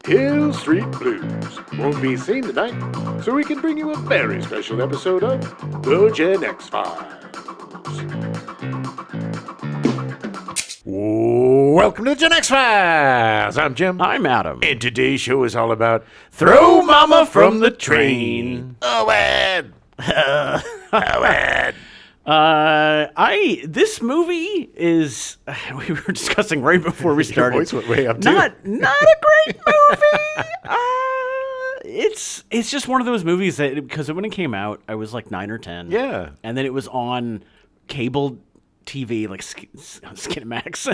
Hill Street Blues won't be seen tonight, so we can bring you a very special episode of The Gen X-Files. Welcome to the Gen X-Files. I'm Jim. I'm Adam. And today's show is all about Throw Momma from the Train. Oh, Ed. Oh, Ed. This movie is, we were discussing right before we started. Your voice went way up, too. Not a great movie. It's just one of those movies that, because when it came out, I was like 9 or 10. Yeah. And then it was on cable TV, like Skinemax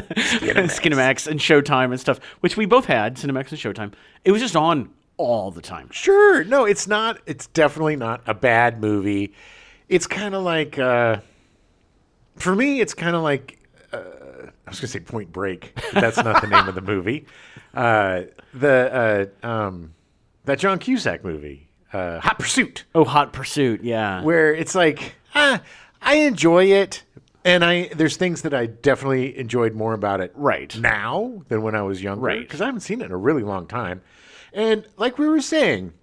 and Showtime and stuff, which we both had, Cinemax and Showtime. It was just on all the time. Sure. No, it's not. It's definitely not a bad movie. It's kind of like, for me, it's kind of like, I was going to say Point Break, but that's not the name of the movie. That John Cusack movie, Hot Pursuit. Oh, Hot Pursuit, yeah. Where it's like, I enjoy it, and there's things that I definitely enjoyed more about it right now than when I was younger. Right. Because I haven't seen it in a really long time. And like we were saying,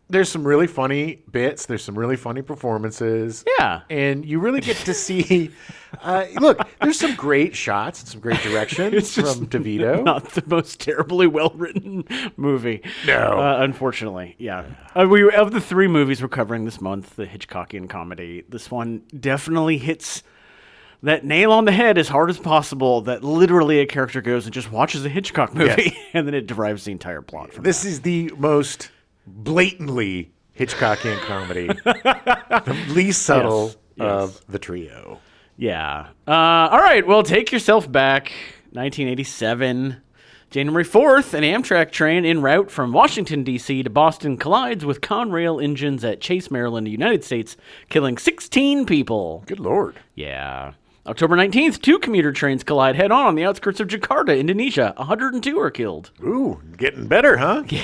there's some really funny bits. There's some really funny performances. Yeah. And you really get to see, look, there's some great shots and some great direction from DeVito. Not the most terribly well-written movie. No. Unfortunately, yeah. Of the three movies we're covering this month, the Hitchcockian comedy, this one definitely hits that nail on the head as hard as possible, that literally a character goes and just watches a Hitchcock movie, yes. And then it derives the entire plot from this. Is the most blatantly Hitchcockian comedy, the least subtle of the trio. Yeah. All right, well, take yourself back. 1987, January 4th, an Amtrak train en route from Washington, D.C. to Boston collides with Conrail engines at Chase, Maryland, United States, killing 16 people. Good Lord. Yeah. October 19th, two commuter trains collide head-on the outskirts of Jakarta, Indonesia. 102 are killed. Ooh, getting better, huh? Yeah.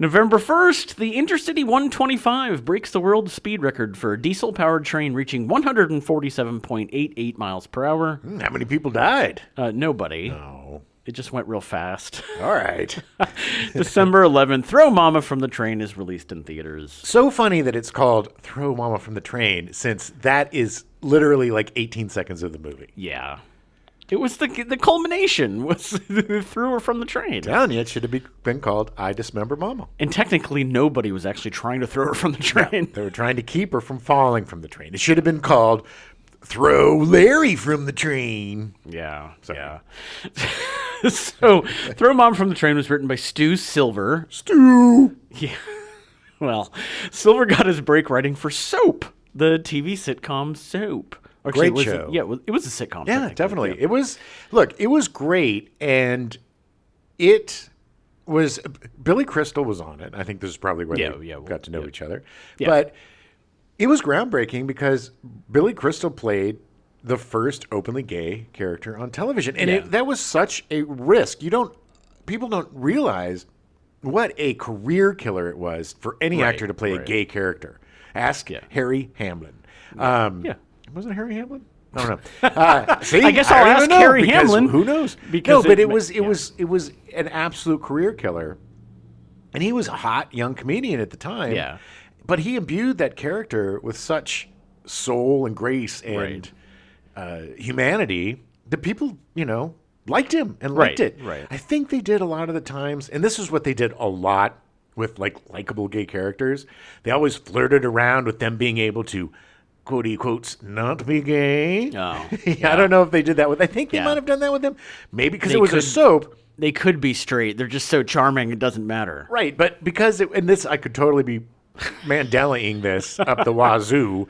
November 1st, the Intercity 125 breaks the world speed record for a diesel-powered train reaching 147.88 miles per hour. How many people died? Nobody. No. It just went real fast. All right. December 11th, Throw Momma from the Train is released in theaters. So funny that it's called Throw Momma from the Train, since that is literally like 18 seconds of the movie. Yeah. It was the culmination was threw her from the train. Telling you, it should have been called I Dismember Momma. And technically, nobody was actually trying to throw her from the train. No, they were trying to keep her from falling from the train. It should have been called Throw Larry from the Train. Yeah. Sorry. Yeah. So, Throw Mom from the Train was written by Stu Silver. Stu! Yeah. Well, Silver got his break writing for Soap, the TV sitcom Soap. Actually, Great show. It was a sitcom. Yeah, definitely. Yeah. It was great, and it was, Billy Crystal was on it. I think this is probably where we got to know each other. Yeah. But it was groundbreaking because Billy Crystal played the first openly gay character on television. And that was such a risk. People don't realize what a career killer it was for any actor to play a gay character. Ask Harry Hamlin. Wasn't it Harry Hamlin? I don't know. See, I guess I'll ask Harry Hamlin. Who knows? But it was an absolute career killer. And he was a hot young comedian at the time. Yeah. But he imbued that character with such soul and grace and humanity that people, liked him and liked it. Right. I think they did a lot of the times, and this is what they did a lot with likable gay characters. They always flirted around with them being able to, quote quotes, not be gay. Oh, I don't know if they did that with. I think they might have done that with him. Maybe because it was a soap. They could be straight. They're just so charming. It doesn't matter. Right, but because I could totally be Mandela-ing this up the wazoo,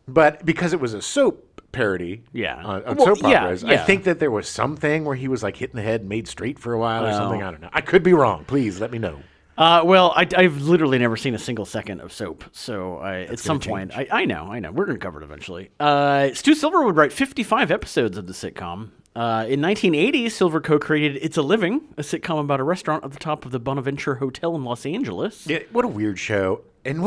but because it was a soap parody on soap operas, I think that there was something where he was like hit in the head and made straight for a while or something. I don't know. I could be wrong. Please let me know. Well, I've literally never seen a single second of Soap, so at some point, I know, we're going to cover it eventually. Stu Silver would write 55 episodes of the sitcom. In 1980, Silver co-created It's a Living, a sitcom about a restaurant at the top of the Bonaventure Hotel in Los Angeles. Yeah, what a weird show. And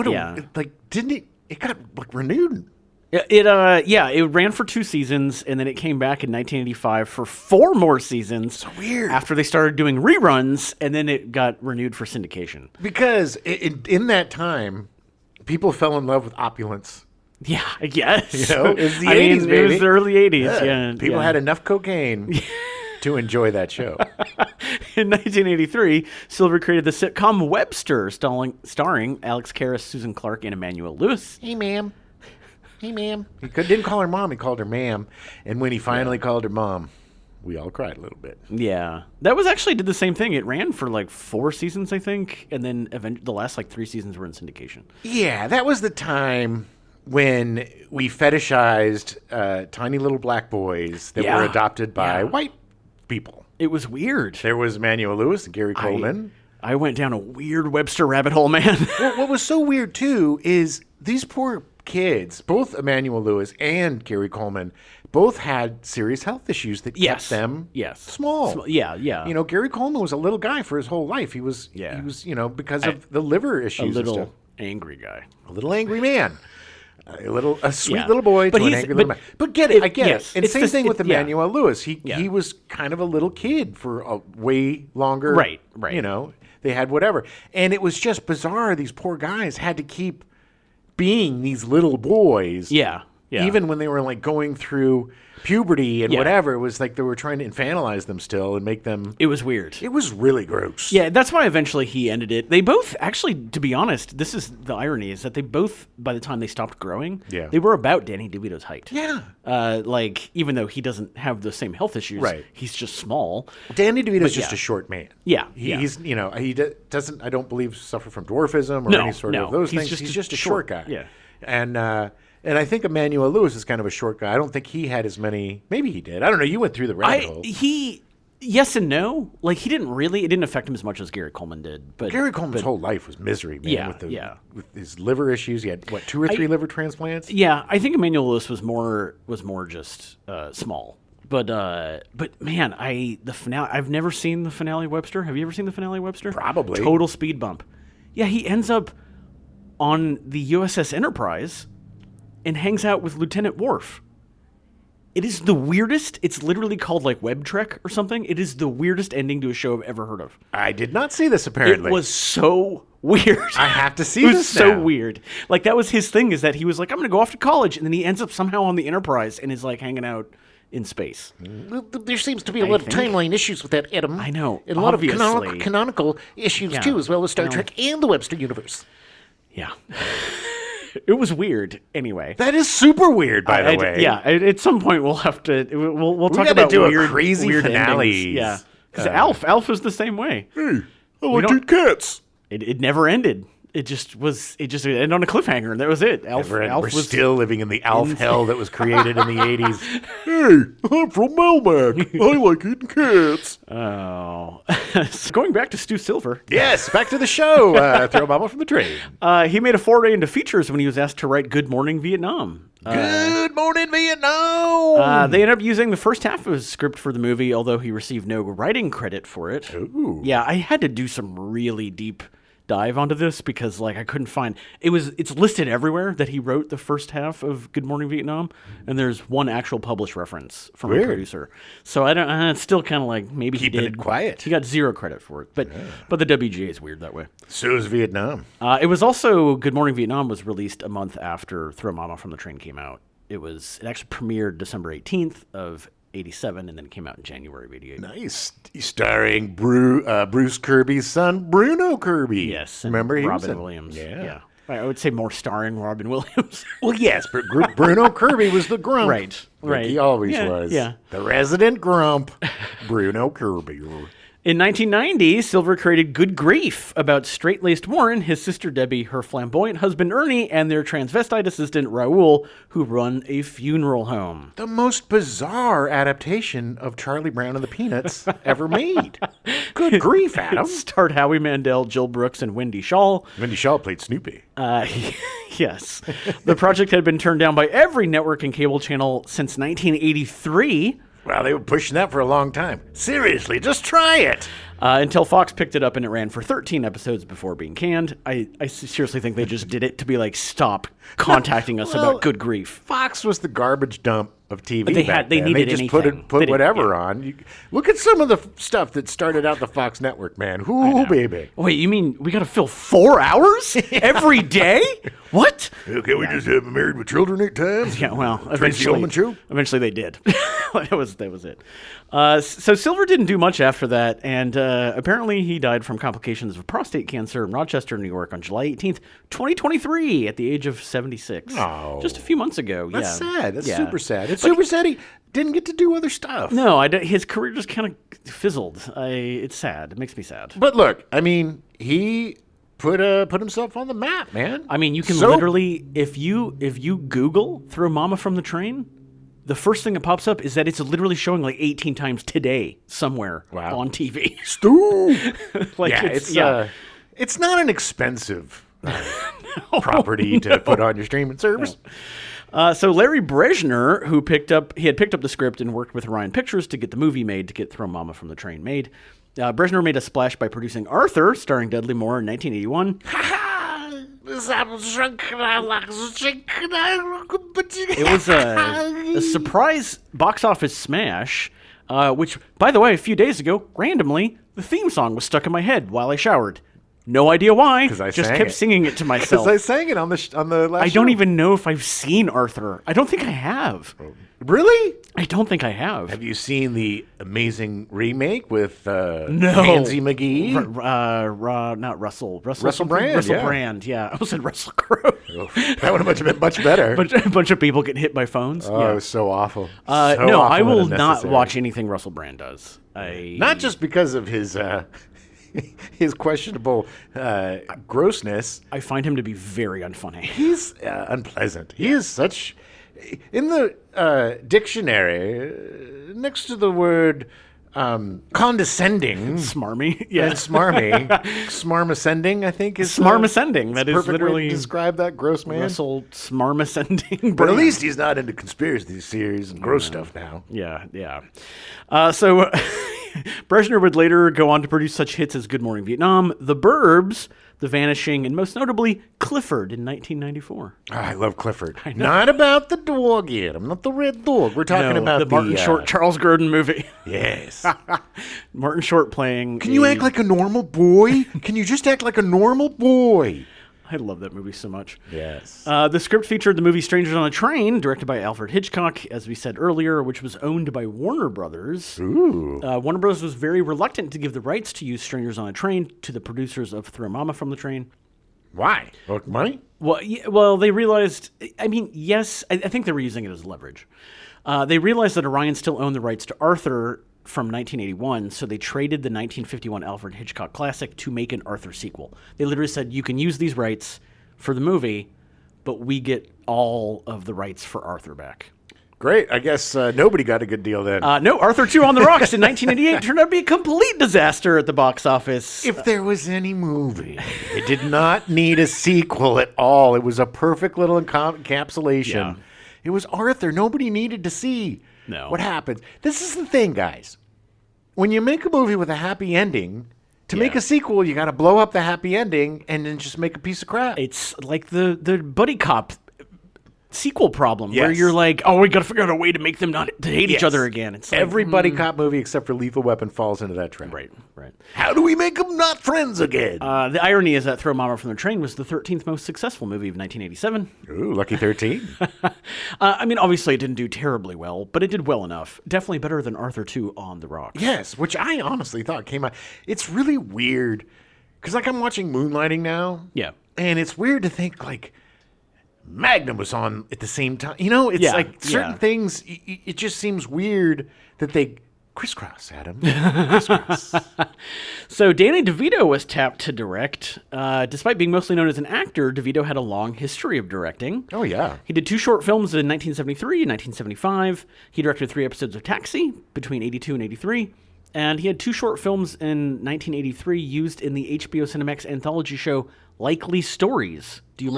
didn't it got renewed It ran for 2 seasons, and then it came back in 1985 for 4 more seasons. So weird. After they started doing reruns, and then it got renewed for syndication. Because in that time, people fell in love with opulence. Yeah, I guess. You know, it was the 80s, baby. It was the early 80s, yeah. People had enough cocaine to enjoy that show. In 1983, Silver created the sitcom Webster, starring Alex Karras, Susan Clark, and Emmanuel Lewis. Hey, ma'am. He didn't call her mom, he called her ma'am. And when he finally called her mom, we all cried a little bit. Yeah. That was actually did the same thing. It ran for like 4 seasons, I think, and then the last like 3 seasons were in syndication. Yeah, that was the time when we fetishized tiny little black boys that were adopted by white people. It was weird. There was Emmanuel Lewis and Gary Coleman. I went down a weird Webster rabbit hole, man. Well, what was so weird, too, is these poor kids, both Emmanuel Lewis and Gary Coleman, both had serious health issues that kept them small. Yeah. You know, Gary Coleman was a little guy for his whole life. He was, because of the liver issues. A little angry guy. A little angry man. A sweet little boy to an angry little man. But I get it. And same thing with Emmanuel Lewis. He was kind of a little kid for a way longer. Right. You know, they had whatever. And it was just bizarre. These poor guys had to keep being these little boys. Yeah. Even when they were like going through puberty and whatever, it was like they were trying to infantilize them still and make them. It was weird. It was really gross. Yeah, that's why eventually he ended it. They both actually, to be honest, this is the irony, is that they both, by the time they stopped growing, they were about Danny DeVito's height. Yeah. Even though he doesn't have the same health issues, he's just small. Danny DeVito's just a short man. Yeah. He's, he doesn't, I don't believe, suffer from dwarfism or any sort of those things. He's just a short guy. Yeah. And I think Emmanuel Lewis is kind of a short guy. I don't think he had as many. Maybe he did. I don't know. You went through the rabbit hole. Yes and no. Like, it didn't affect him as much as Gary Coleman did. But Gary Coleman's whole life was misery, man. With his liver issues. He had, 2 or 3 liver transplants? Yeah. I think Emmanuel Lewis was more just small. But man, the finale, I've never seen the finale Webster. Have you ever seen the finale Webster? Probably. Total speed bump. Yeah, he ends up on the USS Enterprise and hangs out with Lieutenant Worf. It is the weirdest. It's literally called like Web Trek or something. It is the weirdest ending to a show I've ever heard of. I did not see this, apparently. It was so weird. I have to see this. It was so weird. Like, that was his thing, is that he was like, I'm going to go off to college. And then he ends up somehow on the Enterprise and is like hanging out in space. There seems to be a lot of timeline issues with that, Adam. I know. And a lot of canonical issues, too, as well as Star Trek and the Webster universe. Yeah. It was weird. Anyway, that is super weird. By the way, At some point we'll have to we'll talk about do weird, a crazy weird finale. Endings. Yeah, because Alf was the same way. Hey, I like to eat cats. It never ended. It just ended on a cliffhanger, and that was it. Alf We're was still living in the Alf hell that was created in the 80s. Hey, I'm from Melmac. I like eating cats. Oh. So going back to Stu Silver. Yes, back to the show. Throw Momma from the Train. He made a foray into features when he was asked to write Good Morning Vietnam. Good Morning Vietnam! They ended up using the first half of his script for the movie, although he received no writing credit for it. Ooh. Yeah, I had to do some really deep dive onto this because I couldn't find it's listed everywhere that he wrote the first half of Good Morning Vietnam, and there's one actual published reference from a producer. So I don't. It's still kind of like maybe keeping it quiet. He got 0 credit for it, but the WGA is weird that way. So is Vietnam. It was also Good Morning Vietnam was released a month after Throw Momma from the Train came out. It actually premiered December 18th of 87, and then it came out in January of 88. Nice. Starring Bruce Kirby's son, Bruno Kirby. Yes. Remember? Robin Williams. Yeah. I would say more starring Robin Williams. Well, yes, but Bruno Kirby was the grump. Right. Like he always was. Yeah. The resident grump, Bruno Kirby. In 1990, Silver created Good Grief about straight-laced Warren, his sister Debbie, her flamboyant husband Ernie, and their transvestite assistant Raoul, who run a funeral home. The most bizarre adaptation of Charlie Brown and the Peanuts ever made. Good grief, Adam. It starred Howie Mandel, Jill Brooks, and Wendy Shaw. Wendy Shaw played Snoopy. Yes. The project had been turned down by every network and cable channel since 1983. Well, they were pushing that for a long time. Seriously, just try it. Until Fox picked it up and it ran for 13 episodes before being canned. I seriously think they just did it to be like, stop contacting us about Good Grief. Fox was the garbage dump of TV. They needed just anything. put whatever on. Look at some of the stuff that started out the Fox network, man. Ooh, baby. Wait, you mean we got to fill 4 hours every day? What? Can't we just have Married with Children 8 times? Yeah, well, eventually they did. that was it. So Silver didn't do much after that, and apparently he died from complications of prostate cancer in Rochester, New York, on July 18th, 2023, at the age of 76. Oh, just a few months ago. That's sad. That's super sad. It's super sad he didn't get to do other stuff. No, his career just kind of fizzled. It's sad. It makes me sad. But look, I mean, he put himself on the map, man. I mean, you can literally, if you Google throw Momma from the Train, the first thing that pops up is that it's literally showing like 18 times today somewhere on TV. Stu! It's not an expensive property to put on your streaming service. No. So Larry Brezhner, who had picked up the script and worked with Orion Pictures to get the movie made, to get Throw Momma from the Train made. Brezhner made a splash by producing Arthur, starring Dudley Moore, in 1981. It was a surprise box office smash, which, by the way, a few days ago, randomly, the theme song was stuck in my head while I showered. No idea why. Just kept singing it to myself. Because I sang it on the last I don't even know if I've seen Arthur. I don't think I have. Really? I don't think I have. Have you seen the amazing remake with Nancy McGee? Not Russell. Russell Brand. Russell Brand, yeah. I almost said Russell Crowe. That would have been much better. A bunch of people getting hit by phones. Oh, it was so awful. I will not watch anything Russell Brand does. Not just because of his questionable grossness. I find him to be very unfunny. He's unpleasant. He is such... In the dictionary, next to the word condescending... Smarmy. Yeah. And smarmy. Smarmascending, I think, is... Smarmascending. That is literally... describe that gross man. Russell Smarmascending. But at least he's not into conspiracy theories and gross stuff now. Yeah. So... Brezhner would later go on to produce such hits as Good Morning Vietnam, The Burbs, The Vanishing, and most notably, Clifford in 1994. Oh, I love Clifford. Not about the dog yet. I'm not the red dog. We're talking about the Martin Short, Charles Grodin movie. Yes. Martin Short playing... Can you act like a normal boy? Can you just act like a normal boy? I love that movie so much. Yes. The script featured the movie Strangers on a Train, directed by Alfred Hitchcock, as we said earlier, which was owned by Warner Brothers. Ooh. Warner Brothers was very reluctant to give the rights to use Strangers on a Train to the producers of Throw Momma from the Train. Why? Money? Well, they realized, I think they were using it as leverage. They realized that Orion still owned the rights to Arthur from 1981, so they traded the 1951 Alfred Hitchcock classic to make an Arthur sequel. They literally said, you can use these rights for the movie, but we get all of the rights for Arthur back. Great. I guess nobody got a good deal then. No, Arthur 2 on the Rocks in 1988 turned out to be a complete disaster at the box office. If there was any movie, it did not need a sequel at all. It was a perfect little encapsulation. Yeah. It was Arthur. Nobody needed to see what happens. This is the thing, guys. When you make a movie with a happy ending, to make a sequel, you got to blow up the happy ending and then just make a piece of crap. It's like the buddy cop sequel problem where you're like, oh, we got to figure out a way to make them not to hate each other again. It's like, every buddy cop movie except for Lethal Weapon falls into that trap. Right. How do we make them not friends again? The irony is that Throw Momma from the Train was the 13th most successful movie of 1987. Ooh, lucky 13. Obviously it didn't do terribly well, but it did well enough. Definitely better than Arthur 2 on the Rocks. Yes, which I honestly thought came out. It's really weird because I'm watching Moonlighting now. Yeah. And it's weird to think Magnum was on at the same time. It's certain things, it just seems weird that they crisscross, Adam. Crisscross. So Danny DeVito was tapped to direct. Despite being mostly known as an actor, DeVito had a long history of directing. Oh, yeah. He did 2 short films in 1973 and 1975. He directed 3 episodes of Taxi between 82 and 83. And he had 2 short films in 1983 used in the HBO Cinemax anthology show Likely Stories. Do you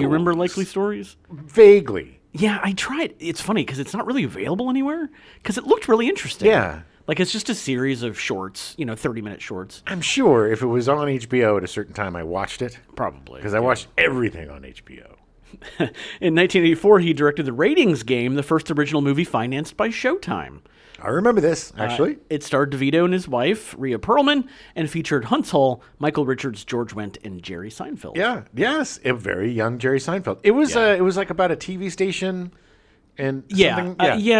remember Likely Stories? Vaguely. Yeah, I tried. It's funny because it's not really available anywhere because it looked really interesting. Yeah. Like, it's just a series of shorts, 30-minute shorts. I'm sure if it was on HBO at a certain time, I watched it. Probably. Because I watched everything on HBO. In 1984, he directed The Ratings Game, the first original movie financed by Showtime. I remember this, actually. It starred DeVito and his wife, Rhea Perlman, and featured Huntz Hall, Michael Richards, George Wendt, and Jerry Seinfeld. Yeah, yes, a very young Jerry Seinfeld. It was like about a TV station and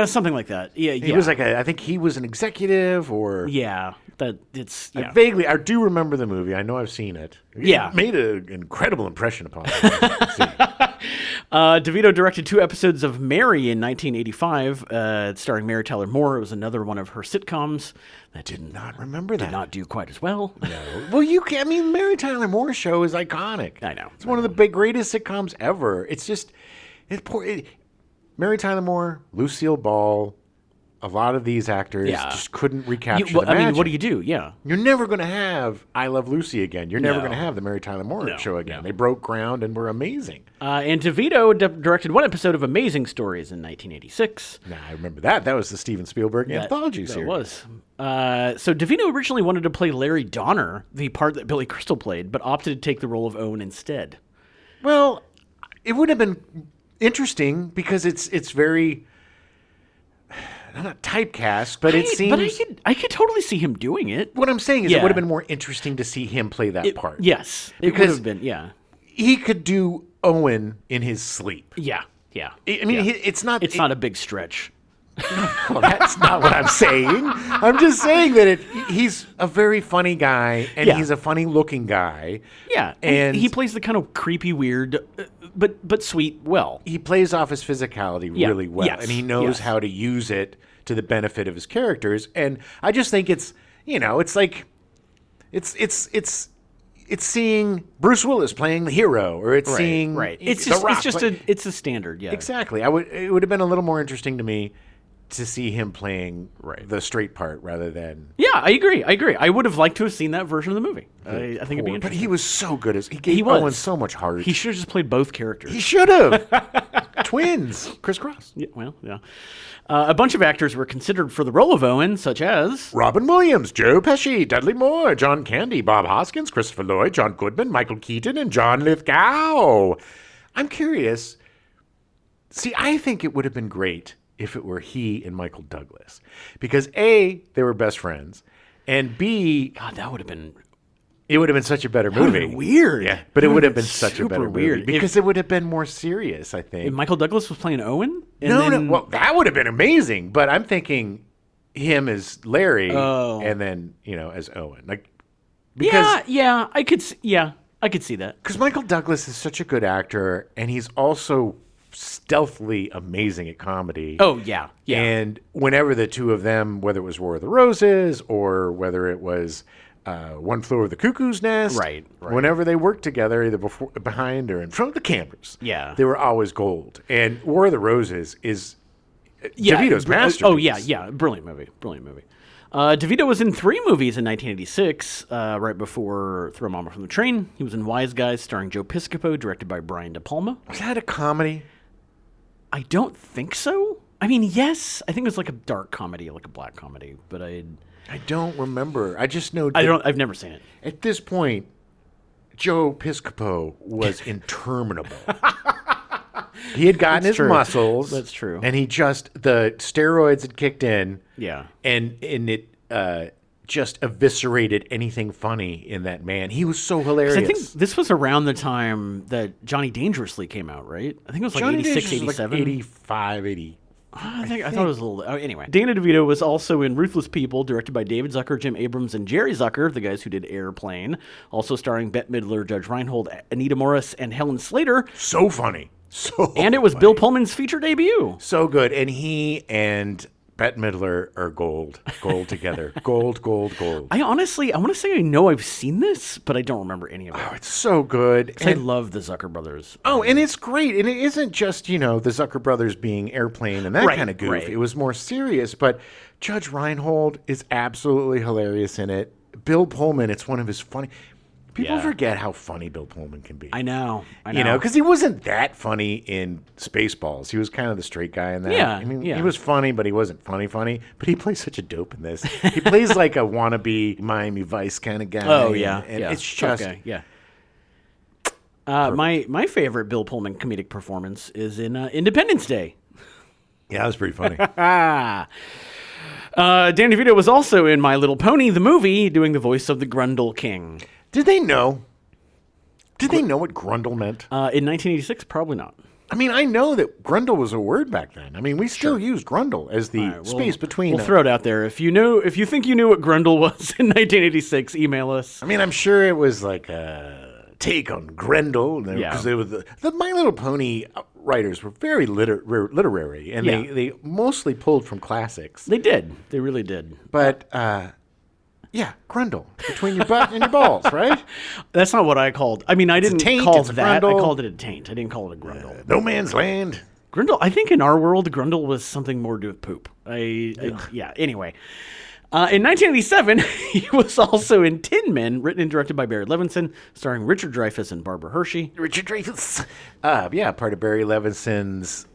something like that. Yeah, he was like I think he was an executive or I do remember the movie. I know I've seen it. It made an incredible impression upon me. DeVito directed 2 episodes of Mary in 1985, starring Mary Tyler Moore. It was another one of her sitcoms that did not do quite as well. No. Well, Mary Tyler Moore's show is iconic. I know. It's one of the greatest sitcoms ever. It's just Mary Tyler Moore, Lucille Ball, a lot of these actors just couldn't recapture the magic. What do you do? Yeah. You're never going to have I Love Lucy again. You're never going to have the Mary Tyler Moore show again. No. They broke ground and were amazing. And DeVito directed 1 episode of Amazing Stories in 1986. I remember that. That was the Steven Spielberg anthology series. It was. So DeVito originally wanted to play Larry Donner, the part that Billy Crystal played, but opted to take the role of Owen instead. Well, it would have been interesting because it's very... not typecast, but it seems... But I could totally see him doing it. What I'm saying is it would have been more interesting to see him play that part. Yes. It would have been, he could do Owen in his sleep. Yeah. It's not... It's not a big stretch. Well, that's not what I'm saying. I'm just saying that he's a very funny guy, and he's a funny-looking guy. Yeah, and he plays the kind of creepy, weird, but sweet well. He plays off his physicality really well, and he knows how to use it to the benefit of his characters. And I just think it's like it's seeing Bruce Willis playing the hero, or it's seeing It's a standard. Yeah, exactly. It would have been a little more interesting to me to see him playing the straight part rather than... Yeah, I agree. I would have liked to have seen that version of the movie. I think it'd be interesting. But he was so good. He gave Owen so much heart. He should have just played both characters. He should have. Twins. Crisscross. Yeah, well, yeah. A bunch of actors were considered for the role of Owen, such as... Robin Williams, Joe Pesci, Dudley Moore, John Candy, Bob Hoskins, Christopher Lloyd, John Goodman, Michael Keaton, and John Lithgow. I'm curious. See, I think it would have been great if it were he and Michael Douglas. Because A, they were best friends, and B... God, that would have been... It would have been such a better movie. That would have been weird. Yeah, but it would have been such a better movie. Because it would have been more serious, I think. If Michael Douglas was playing Owen? No. Well, that would have been amazing. But I'm thinking him as Larry and then, as Owen. I could see that. Because Michael Douglas is such a good actor, and he's also stealthily amazing at comedy. Oh, yeah. And whenever the two of them, whether it was War of the Roses or whether it was One Flew Over the Cuckoo's Nest, right. Whenever they worked together, either behind or in front of the cameras, they were always gold. And War of the Roses is DeVito's masterpiece. Oh, yeah. Brilliant movie. DeVito was in 3 movies in 1986, right before Momma From the Train. He was in Wise Guys, starring Joe Piscopo, directed by Brian De Palma. Was that a comedy? I don't think so. I mean, yes. I think it was like a dark comedy, like a black comedy, but I don't remember. I just know... I've never seen it. At this point, Joe Piscopo was interminable. He had gotten his muscles. That's true. And the steroids had kicked in. Yeah. And it just eviscerated anything funny in that man. He was so hilarious. I think this was around the time that Johnny Dangerously came out, right? I think it was like 86, 87. Like 85, 80. I thought it was a little... anyway. Danny DeVito was also in Ruthless People, directed by David Zucker, Jim Abrams, and Jerry Zucker, the guys who did Airplane. Also starring Bette Midler, Judge Reinhold, Anita Morris, and Helen Slater. So funny. And it was Bill Pullman's feature debut. So good. And he and Bette Midler are gold. Gold together. Gold. I want to say I know I've seen this, but I don't remember any of it. Oh, it's so good. I love the Zucker brothers. Oh, and it's great. And it isn't just, the Zucker brothers being Airplane and that kind of goof. Right. It was more serious. But Judge Reinhold is absolutely hilarious in it. Bill Pullman, it's one of his funny... People forget how funny Bill Pullman can be. I know. Because he wasn't that funny in Spaceballs. He was kind of the straight guy in that. Yeah, he was funny, but he wasn't funny. But he plays such a dope in this. He plays like a wannabe Miami Vice kind of guy. Oh, yeah. And it's just... Okay, yeah. My favorite Bill Pullman comedic performance is in Independence Day. Yeah, that was pretty funny. Danny DeVito was also in My Little Pony, the movie, doing the voice of the Grundle King. Did they know? Did they know what Grundle meant? In 1986, probably not. I mean, I know that Grundle was a word back then. I mean, we still use Grundle as the space between. We'll throw it out there. If you think you knew what Grundle was in 1986, email us. I mean, I'm sure it was like a take on Grendel, because they were the My Little Pony writers were very literary, and they mostly pulled from classics. They did. They really did. But Grundle, between your butt and your balls, right? That's not what I called. I mean, I didn't call it that. Grundle. I called it a taint. I didn't call it a Grundle. No man's land. Grundle, I think in our world, Grundle was something more to do with poop. Anyway. In 1987, he was also in Tin Men, written and directed by Barry Levinson, starring Richard Dreyfuss and Barbara Hershey. Richard Dreyfuss. Part of Barry Levinson's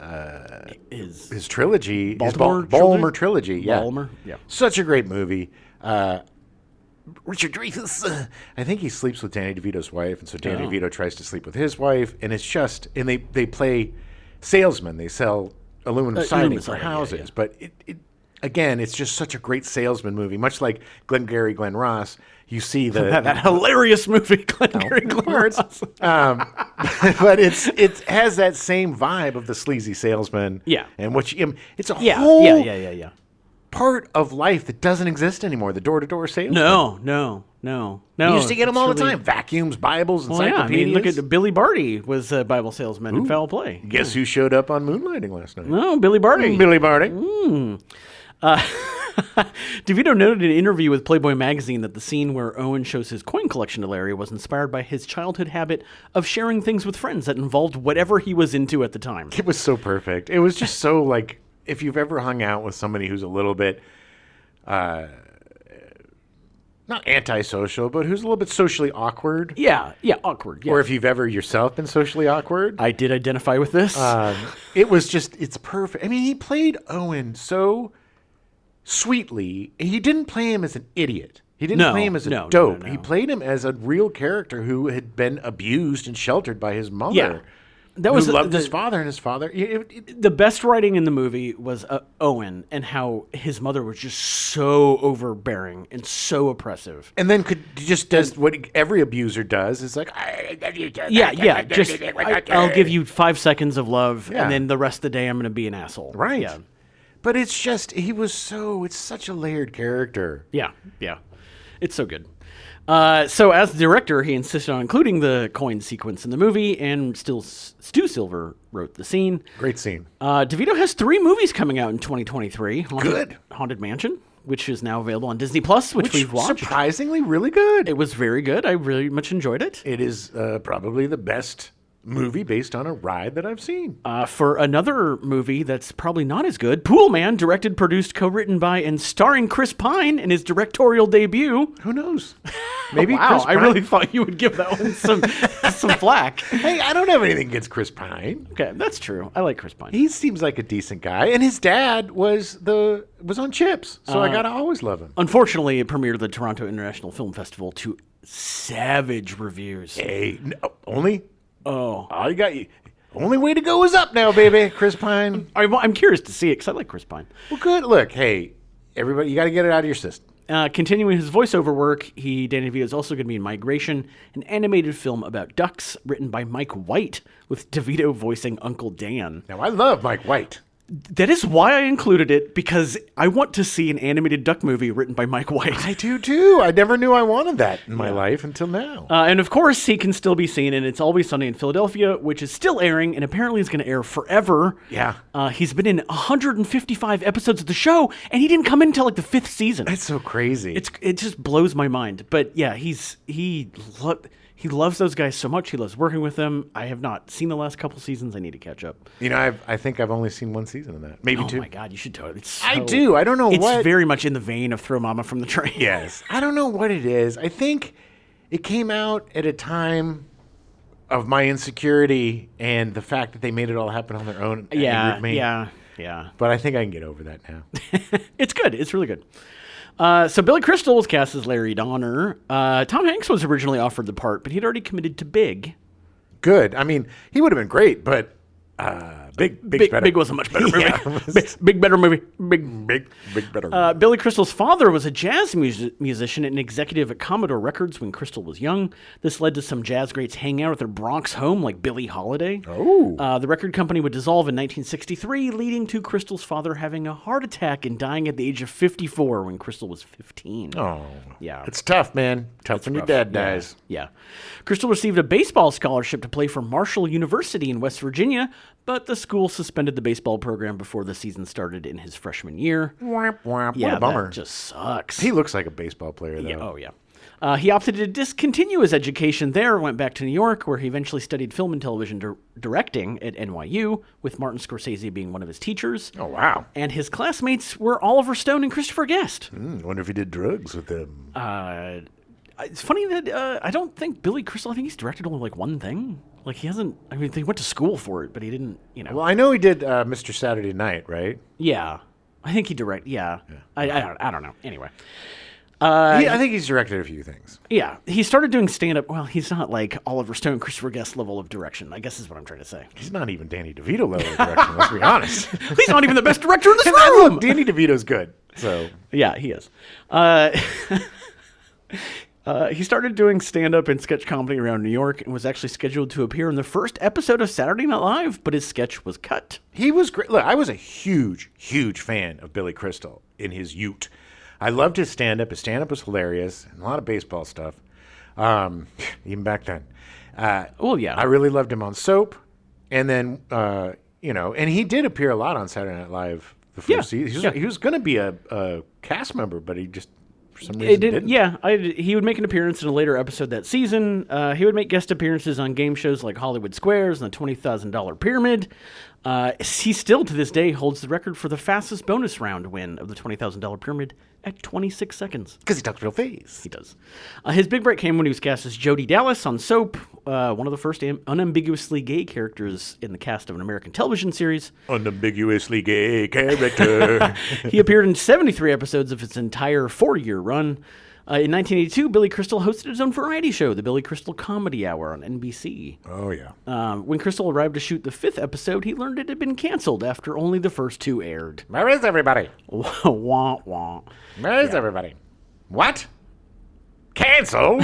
his trilogy. Balmer trilogy. Yeah. Balmer, yeah. Such a great movie. Richard Dreyfuss, I think he sleeps with Danny DeVito's wife, and so Danny DeVito tries to sleep with his wife, and it's just, and they play salesmen. They sell aluminum siding for houses, yeah. But again, it's just such a great salesman movie, much like Glengarry Glen Ross. You see that hilarious movie, Glengarry Glen Ross. But it has that same vibe of the sleazy salesman. Yeah, and it's a whole part of life that doesn't exist anymore. The door-to-door salesman. No. You used to get them all the time. Vacuums, Bibles, encyclopedias. I mean, look at Billy Barty was a Bible salesman in Foul Play. Guess who showed up on Moonlighting last night? No, Billy Barty. Billy Barty. DeVito noted in an interview with Playboy magazine that the scene where Owen shows his coin collection to Larry was inspired by his childhood habit of sharing things with friends that involved whatever he was into at the time. It was so perfect. It was just so, like, if you've ever hung out with somebody who's a little bit, not antisocial, but who's a little bit socially awkward. Yeah, awkward. Yeah. Or if you've ever yourself been socially awkward. I did identify with this. It's perfect. I mean, he played Owen so sweetly. He didn't play him as an idiot. He didn't play him as a dope. No. He played him as a real character who had been abused and sheltered by his mother. Yeah. That was loved his father, and his father. The best writing in the movie was Owen, and how his mother was just so overbearing and so oppressive. And then does what every abuser does. It's like, I'll give you 5 seconds of love, and then the rest of the day I'm going to be an asshole. Right. Yeah. But it's just it's such a layered character. Yeah. It's so good. So as the director, he insisted on including the coin sequence in the movie, and Stu Silver wrote the scene. Great scene. DeVito has 3 movies coming out in 2023. Good. Haunted Mansion, which is now available on Disney Plus, which we've watched. Surprisingly really good. It was very good. I really much enjoyed it. It is probably the best movie based on a ride that I've seen. For another movie that's probably not as good, Pool Man, directed, produced, co-written by, and starring Chris Pine in his directorial debut. Who knows? Maybe wow, Chris Pine. I really thought you would give that one some flack. Hey, I don't have anything against Chris Pine. Okay, that's true. I like Chris Pine. He seems like a decent guy, and his dad was on Chips, so I gotta always love him. Unfortunately, it premiered at the Toronto International Film Festival to savage reviews. Hey, only. Oh, only way to go is up now, baby. Chris Pine. I'm curious to see it because I like Chris Pine. Well, good. Look, hey, everybody, you got to get it out of your system. Continuing his voiceover work, Danny DeVito is also going to be in Migration, an animated film about ducks written by Mike White, with DeVito voicing Uncle Dan. Now, I love Mike White. That is why I included it, because I want to see an animated duck movie written by Mike White. I do, too. I never knew I wanted that in my life until now. And, of course, he can still be seen in It's Always Sunny in Philadelphia, which is still airing and apparently is going to air forever. Yeah. He's been in 155 episodes of the show, and he didn't come in until, like, the 5th season. That's so crazy. It just blows my mind. But, yeah, he loves those guys so much. He loves working with them. I have not seen the last couple seasons. I need to catch up. You know, I think I've only seen 1 season of that. Maybe 2. Oh, my God. You should totally. I do. I don't know what. It's very much in the vein of Throw Momma from the Train. Yes. I don't know what it is. I think it came out at a time of my insecurity and the fact that they made it all happen on their own. Yeah, me. yeah. But I think I can get over that now. It's good. It's really good. So Billy Crystal was cast as Larry Donner. Tom Hanks was originally offered the part, but he'd already committed to Big. Good. I mean, he would have been great, but Big better. Big was a much better movie. Yeah, big better movie. Big better movie. Billy Crystal's father was a jazz musician and executive at Commodore Records when Crystal was young. This led to some jazz greats hanging out at their Bronx home, like Billie Holiday. Oh. The record company would dissolve in 1963, leading to Crystal's father having a heart attack and dying at the age of 54 when Crystal was 15. Oh. Yeah. It's tough, man. Tough when your dad dies. Yeah. Crystal received a baseball scholarship to play for Marshall University in West Virginia, but the school suspended the baseball program before the season started in his freshman year. Womp, womp. Yeah, what a bummer. That just sucks. He looks like a baseball player, though. Yeah. Oh, yeah. He opted to discontinue his education there and went back to New York, where he eventually studied film and television directing at NYU, with Martin Scorsese being one of his teachers. Oh, wow. And his classmates were Oliver Stone and Christopher Guest. Wonder if he did drugs with them. It's funny that I don't think Billy Crystal, I think he's directed only like one thing. Like he hasn't, I mean, he went to school for it, but he didn't, Well, I know he did Mr. Saturday Night, right? Yeah. I think he directed, yeah. I don't know. Anyway. I think he's directed a few things. Yeah. He started doing stand-up. Well, he's not like Oliver Stone, Christopher Guest level of direction, I guess is what I'm trying to say. He's not even Danny DeVito level of direction, let's be honest. He's not even the best director in this room! Look, Danny DeVito's good, so. Yeah, he is. He started doing stand-up and sketch comedy around New York and was actually scheduled to appear in the first episode of Saturday Night Live, but his sketch was cut. He was great. Look, I was a huge, huge fan of Billy Crystal in his ute. I loved his stand-up. His stand-up was hilarious, and a lot of baseball stuff, even back then. Well, yeah. I really loved him on Soap, and then, and he did appear a lot on Saturday Night Live the first season. He was going to be a cast member, but he just... For some reason, didn't. Yeah, he would make an appearance in a later episode that season. He would make guest appearances on game shows like Hollywood Squares and the $20,000 Pyramid. He still, to this day, holds the record for the fastest bonus round win of the $20,000 Pyramid at 26 seconds. Because he talks real fast. He does. His big break came when he was cast as Jody Dallas on Soap, one of the first unambiguously gay characters in the cast of an American television series. Unambiguously gay character. He appeared in 73 episodes of its entire 4-year run. In 1982, Billy Crystal hosted his own variety show, the Billy Crystal Comedy Hour on NBC. Oh, yeah. When Crystal arrived to shoot the 5th episode, he learned it had been canceled after only the first 2 aired. Where is everybody? Wah, wah. Where is everybody? What? Canceled?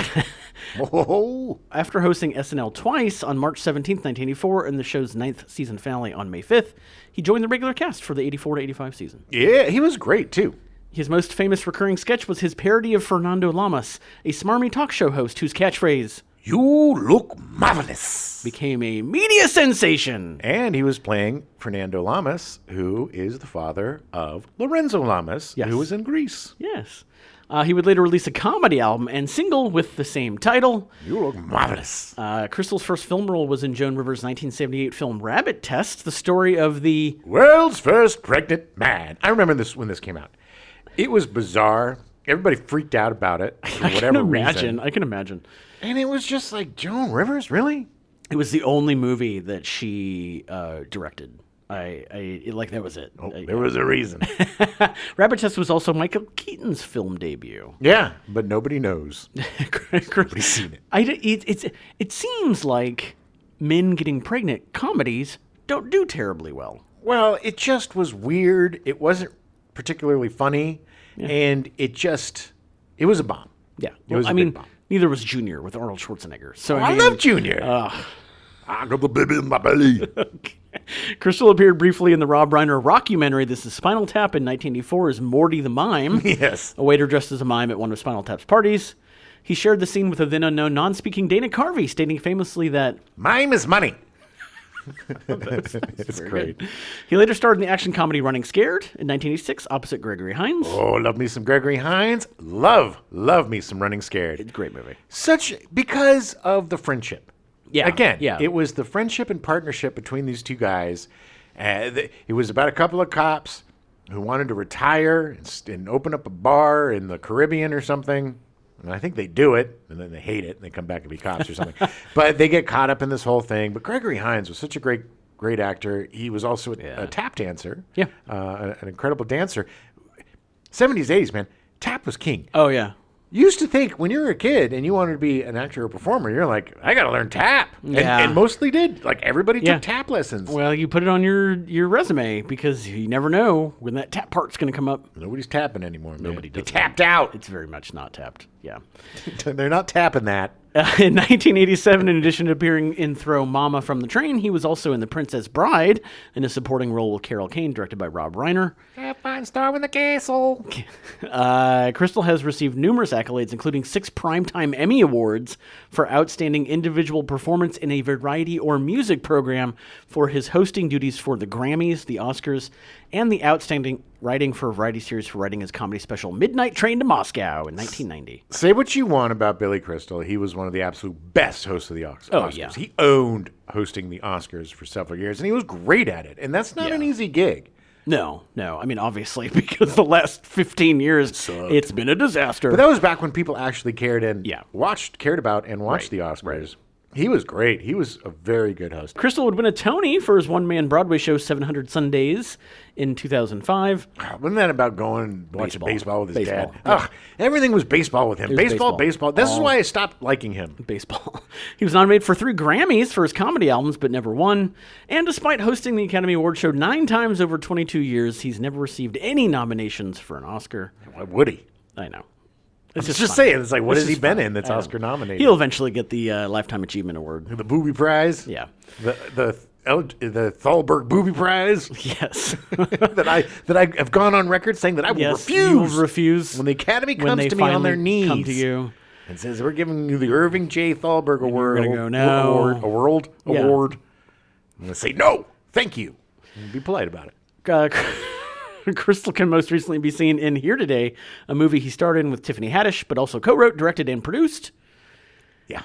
Whoa. After hosting SNL twice on March 17, 1984, and the show's 9th season finale on May 5th, he joined the regular cast for the 84 to 85 season. Yeah, he was great, too. His most famous recurring sketch was his parody of Fernando Lamas, a smarmy talk show host whose catchphrase, "You look marvelous," became a media sensation. And he was playing Fernando Lamas, who is the father of Lorenzo Lamas, who was in Grease. Yes. He would later release a comedy album and single with the same title. You look marvelous. Crystal's first film role was in Joan Rivers' 1978 film Rabbit Test, the story of the world's first pregnant man. I remember this when this came out. It was bizarre. Everybody freaked out about it for whatever reason. I can imagine. And it was just like, Joan Rivers, really? It was the only movie that she directed. That was it. There was a reason. Rabbit Test was also Michael Keaton's film debut. Yeah, but nobody knows. Nobody's seen it. It seems like men getting pregnant comedies don't do terribly well. Well, it just was weird. It wasn't particularly funny, and it was a bomb. Yeah, it was a big bomb. Neither was Junior with Arnold Schwarzenegger. So I love Junior. I got the baby in my belly. Okay. Crystal appeared briefly in the Rob Reiner rockumentary This is Spinal Tap in 1984 as Morty the Mime. Yes. A waiter dressed as a mime at one of Spinal Tap's parties. He shared the scene with a then unknown non-speaking Dana Carvey, stating famously that mime is money. That's great. Good. He later starred in the action comedy Running Scared in 1986 opposite Gregory Hines. Oh, love me some Gregory Hines. Love me some Running Scared. It's a great movie. Because of the friendship. Yeah. Again, it was the friendship and partnership between these two guys. It was about a couple of cops who wanted to retire and open up a bar in the Caribbean or something. And I think they do it, and then they hate it, and they come back and be cops or something. But they get caught up in this whole thing. But Gregory Hines was such a great actor. He was also a tap dancer. Yeah. An incredible dancer. 70s, 80s, man. Tap was king. Oh, yeah. You used to think when you were a kid and you wanted to be an actor or performer, you're like, I got to learn tap. And mostly did. Like, everybody took tap lessons. Well, you put it on your resume because you never know when that tap part's going to come up. Nobody's tapping anymore, man. Nobody does. They tapped out. It's very much not tapped. Yeah. They're not tapping that. In 1987, in addition to appearing in Throw Momma from the Train, he was also in The Princess Bride in a supporting role with Carol Kane, directed by Rob Reiner. Have fun storming the castle. Crystal has received numerous accolades, including 6 Primetime Emmy Awards for outstanding individual performance in a variety or music program for his hosting duties for the Grammys, the Oscars, and the outstanding writing for a variety series for writing his comedy special Midnight Train to Moscow in 1990. Say what you want about Billy Crystal. He was one of the absolute best hosts of the Oscars. Oh, yeah. He owned hosting the Oscars for several years, and he was great at it. And that's not an easy gig. No. I mean, obviously, because the last 15 years, it's been a disaster. But that was back when people actually cared and cared about and watched the Oscars. Right. He was great. He was a very good host. Crystal would win a Tony for his one-man Broadway show 700 Sundays in 2005. Wasn't that about going and watching baseball with his dad? Yeah. Everything was baseball with him. Baseball. This is why I stopped liking him. Baseball. He was nominated for 3 Grammys for his comedy albums, but never won. And despite hosting the Academy Award show 9 times over 22 years, he's never received any nominations for an Oscar. Why would he? I know. It's just saying. It's like, what has he been in that's Oscar nominated? He'll eventually get the Lifetime Achievement Award. The Booby Prize? Yeah. The Thalberg Booby Prize? Yes. that I have gone on record saying that I will refuse. You will refuse. When the Academy comes to me on their knees. Come to you. And says, we're giving you the Irving J. Thalberg Award. You're going to go, no. Award. I'm going to say, no, thank you. And be polite about it. Crystal can most recently be seen in Here Today, a movie he starred in with Tiffany Haddish, but also co-wrote, directed, and produced. Yeah.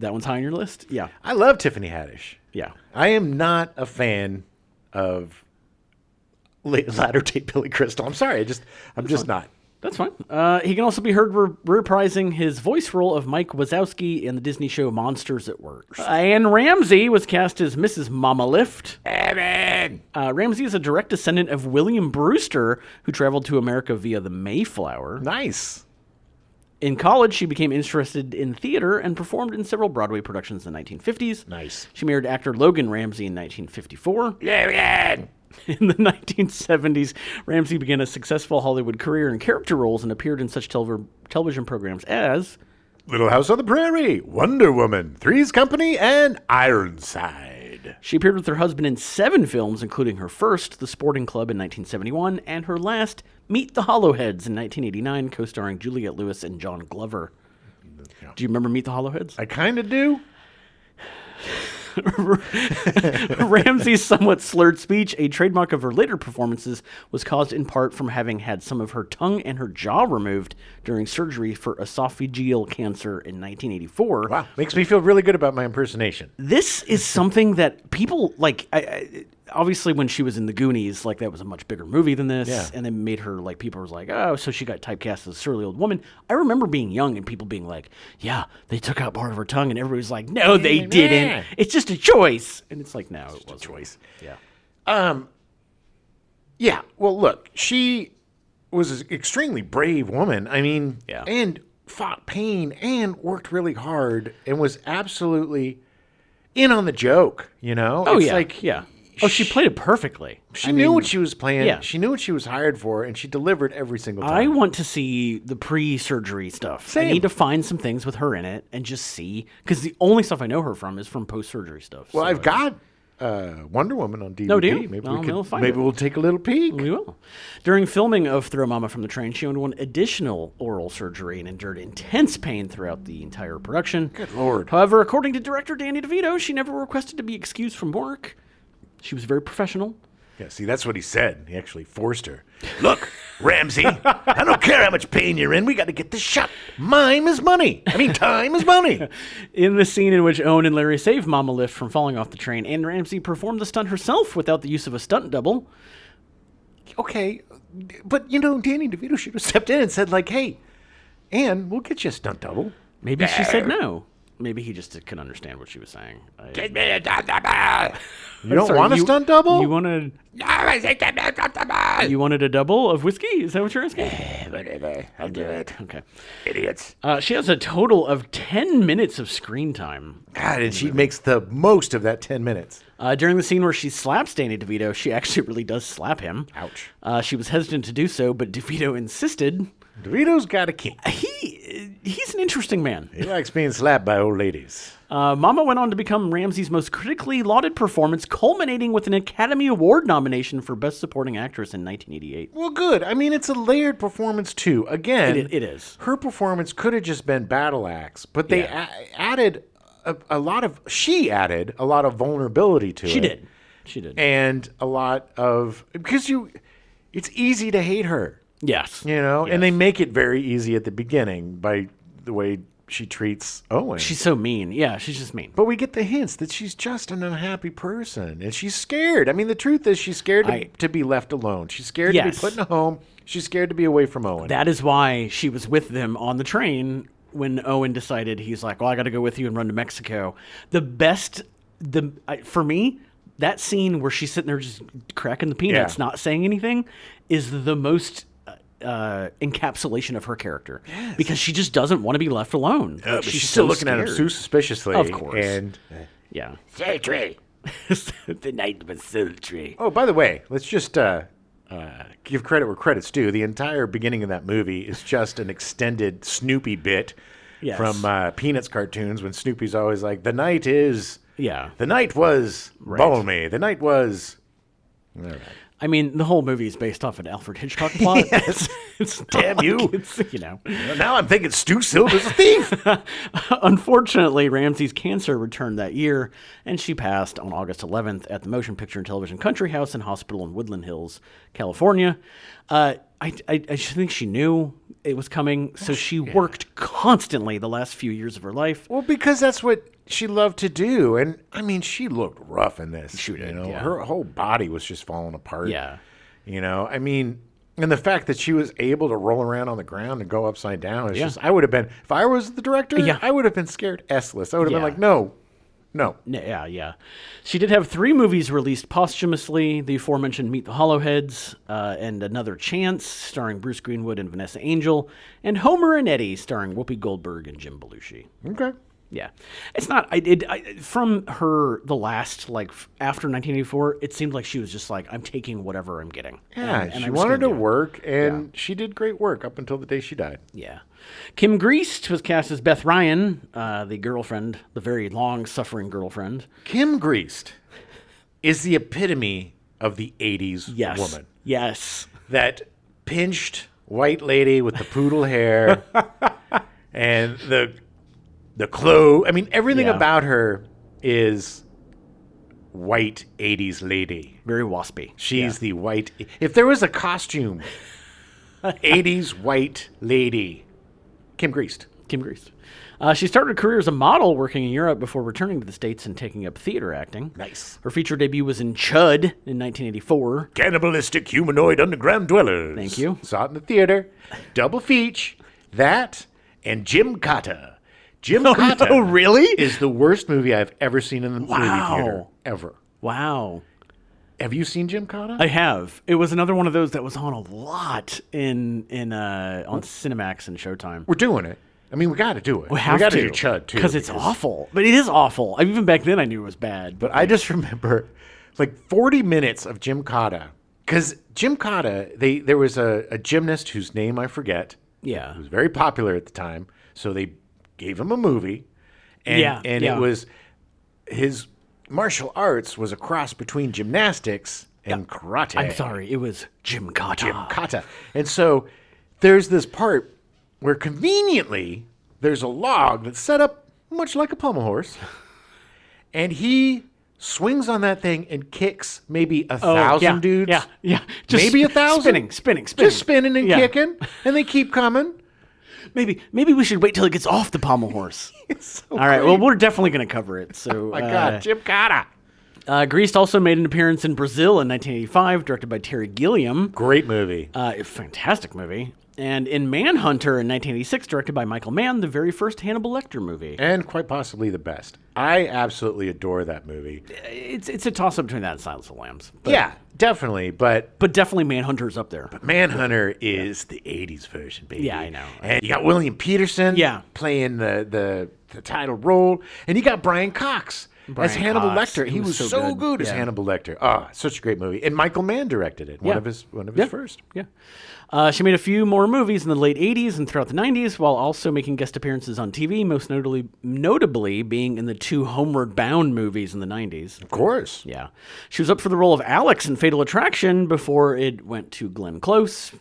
That one's high on your list? Yeah. I love Tiffany Haddish. Yeah. I am not a fan of latter-date Billy Crystal. I'm sorry. I'm just not. That's fine. He can also be heard reprising his voice role of Mike Wazowski in the Disney show Monsters at Work. Anne Ramsey was cast as Mrs. Mama Lift. Evan! Ramsey is a direct descendant of William Brewster, who traveled to America via the Mayflower. Nice. In college, she became interested in theater and performed in several Broadway productions in the 1950s. Nice. She married actor Logan Ramsey in 1954. Logan! In the 1970s, Ramsey began a successful Hollywood career in character roles and appeared in such television programs as Little House on the Prairie, Wonder Woman, Three's Company, and Ironside. She appeared with her husband in 7 films, including her first, The Sporting Club, in 1971, and her last, Meet the Hollowheads, in 1989, co-starring Juliette Lewis and John Glover. Yeah. Do you remember Meet the Hollowheads? I kind of do. Ramsey's somewhat slurred speech, a trademark of her later performances, was caused in part from having had some of her tongue and her jaw removed during surgery for esophageal cancer in 1984. Wow, makes me feel really good about my impersonation. This is something that people, like, obviously when she was in The Goonies, like, that was a much bigger movie than this, yeah. And they made her, like, people was like, oh, so she got typecast as a surly old woman. I remember being young and people being like, yeah, they took out part of her tongue, and everybody was like, no, they didn't. It's just a choice. And it's like, no, it was a choice. Yeah. Yeah, well, look, she was an extremely brave woman. I mean, and fought pain and worked really hard and was absolutely in on the joke, you know? Oh, yeah. Oh, she played it perfectly. She knew what she was playing. Yeah. She knew what she was hired for, and she delivered every single time. I want to see the pre-surgery stuff. Same. I need to find some things with her in it and just see, because the only stuff I know her from is from post-surgery stuff. Well, I've got Wonder Woman on DVD. No, do you? Maybe we'll take a little peek. We will. During filming of Throw Momma from the Train, she underwent additional oral surgery and endured intense pain throughout the entire production. Good Lord. However, according to director Danny DeVito, she never requested to be excused from work. She was very professional. Yeah, see, that's what he said. He actually forced her. Look, Ramsey, I don't care how much pain you're in. We got to get this shot. Time is money. In the scene in which Owen and Larry save Mama Lift from falling off the train, Anne Ramsey performed the stunt herself without the use of a stunt double. Okay, but, you know, Danny DeVito should have stepped in and said, like, hey, and we'll get you a stunt double. Maybe she said no. Maybe he just couldn't understand what she was saying. Get me a stunt double. You don't want a stunt double? You wanted? No, I said get me a stunt double. You wanted a double of whiskey? Is that what you're asking? Whatever. I'll do it. Okay. Idiots. She has a total of 10 minutes of screen time. God, and she makes the most of that 10 minutes. During the scene where she slaps Danny DeVito, she actually really does slap him. Ouch. She was hesitant to do so, but DeVito insisted. DeVito's got a kink. He's an interesting man. He likes being slapped by old ladies. Momma went on to become Ramsey's most critically lauded performance, culminating with an Academy Award nomination for Best Supporting Actress in 1988. Well, good. I mean, it's a layered performance, too. Again, it is. Her performance could have just been battle axe, but they added a lot of vulnerability to it. She did. And a lot of... Because it's easy to hate her. Yes. Yes. And they make it very easy at the beginning by the way she treats Owen. She's so mean. Yeah, she's just mean. But we get the hints that she's just an unhappy person, and she's scared. I mean, the truth is she's scared to be left alone. She's scared to be put in a home. She's scared to be away from Owen. That is why she was with them on the train when Owen decided, he's like, well, I got to go with you and run to Mexico. For me, that scene where she's sitting there just cracking the peanuts, not saying anything, is the most... encapsulation of her character, because she just doesn't want to be left alone. But she's still looking at him so suspiciously. Of course. And sultry. The night was sultry. Oh, by the way, let's just give credit where credit's due. The entire beginning of that movie is just an extended Snoopy bit from Peanuts cartoons, when Snoopy's always like, the night was balmy. The night was... All right. I mean, the whole movie is based off an Alfred Hitchcock plot. It's damn you. Now I'm thinking Stu Silver's a thief. Unfortunately, Ramsey's cancer returned that year, and she passed on August 11th at the Motion Picture and Television Country House and Hospital in Woodland Hills, California. I think she knew it was coming, so she worked constantly the last few years of her life. Well, because that's what she loved to do. And, I mean, she looked rough in this. She did, Her whole body was just falling apart. Yeah. I mean, and the fact that she was able to roll around on the ground and go upside down is just, I would have been, if I was the director, I would have been scared S-less. I would have been like, no. Yeah. She did have 3 movies released posthumously: the aforementioned Meet the Hollowheads, and Another Chance, starring Bruce Greenwood and Vanessa Angel, and Homer and Eddie, starring Whoopi Goldberg and Jim Belushi. Okay. Yeah. It's not, from her, the last, after 1984, it seemed like she was just like, I'm taking whatever I'm getting. Yeah, and she wanted to work, and she did great work up until the day she died. Yeah. Kim Greist was cast as Beth Ryan, the girlfriend, the very long-suffering girlfriend. Kim Greist is the epitome of the 80s woman. Yes. That pinched white lady with the poodle hair and the clothes. I mean, everything about her is white 80s lady. Very waspy. She's the white... If there was a costume, 80s white lady, Kim Greist. She started her career as a model working in Europe before returning to the States and taking up theater acting. Nice. Her feature debut was in Chud in 1984. Cannibalistic humanoid underground dwellers. Thank you. Saw it in the theater. Double feature. That and Jim Cotta. Cotta really? is the worst movie I've ever seen in the movie theater. Ever. Wow. Have you seen Jim Cotta? I have. It was another one of those that was on a lot on Cinemax and Showtime. We're doing it. I mean, we got to do it. We got to do Chud, too. Because it's awful. But it is awful. Even back then I knew it was bad. But I just remember 40 minutes of Jim Cotta. Because Jim Cotta, there was a gymnast whose name I forget. Yeah. Who was very popular at the time. So they gave him a movie. And it was his martial arts was a cross between gymnastics and karate. I'm sorry. It was Jim Cotta. And so there's this part where conveniently there's a log that's set up much like a pommel horse, and he swings on that thing and kicks maybe 1,000 dudes. Yeah. Just maybe 1,000. Spinning. Just spinning and kicking, and they keep coming. Maybe we should wait till it gets off the pommel horse. All right, well, we're definitely going to cover it. So, oh my God, Jim Cotta. Greist also made an appearance in Brazil in 1985, directed by Terry Gilliam. Great movie. Fantastic movie. And in Manhunter in 1986, directed by Michael Mann, the very first Hannibal Lecter movie. And quite possibly the best. I absolutely adore that movie. It's a toss-up between that and Silence of the Lambs. Yeah, definitely. But definitely Manhunter's up there. But Manhunter is the 80s version, baby. Yeah, I know. And you got William Peterson playing the title role. And you got Brian Cox as Hannibal Lecter. He was so good as Hannibal Lecter. Oh, such a great movie. And Michael Mann directed it. One of his first. Yeah. She made a few more movies in the late 80s and throughout the 90s, while also making guest appearances on TV, most notably being in the 2 Homeward Bound movies in the 90s. Of course. Yeah. She was up for the role of Alex in Fatal Attraction before it went to Glenn Close.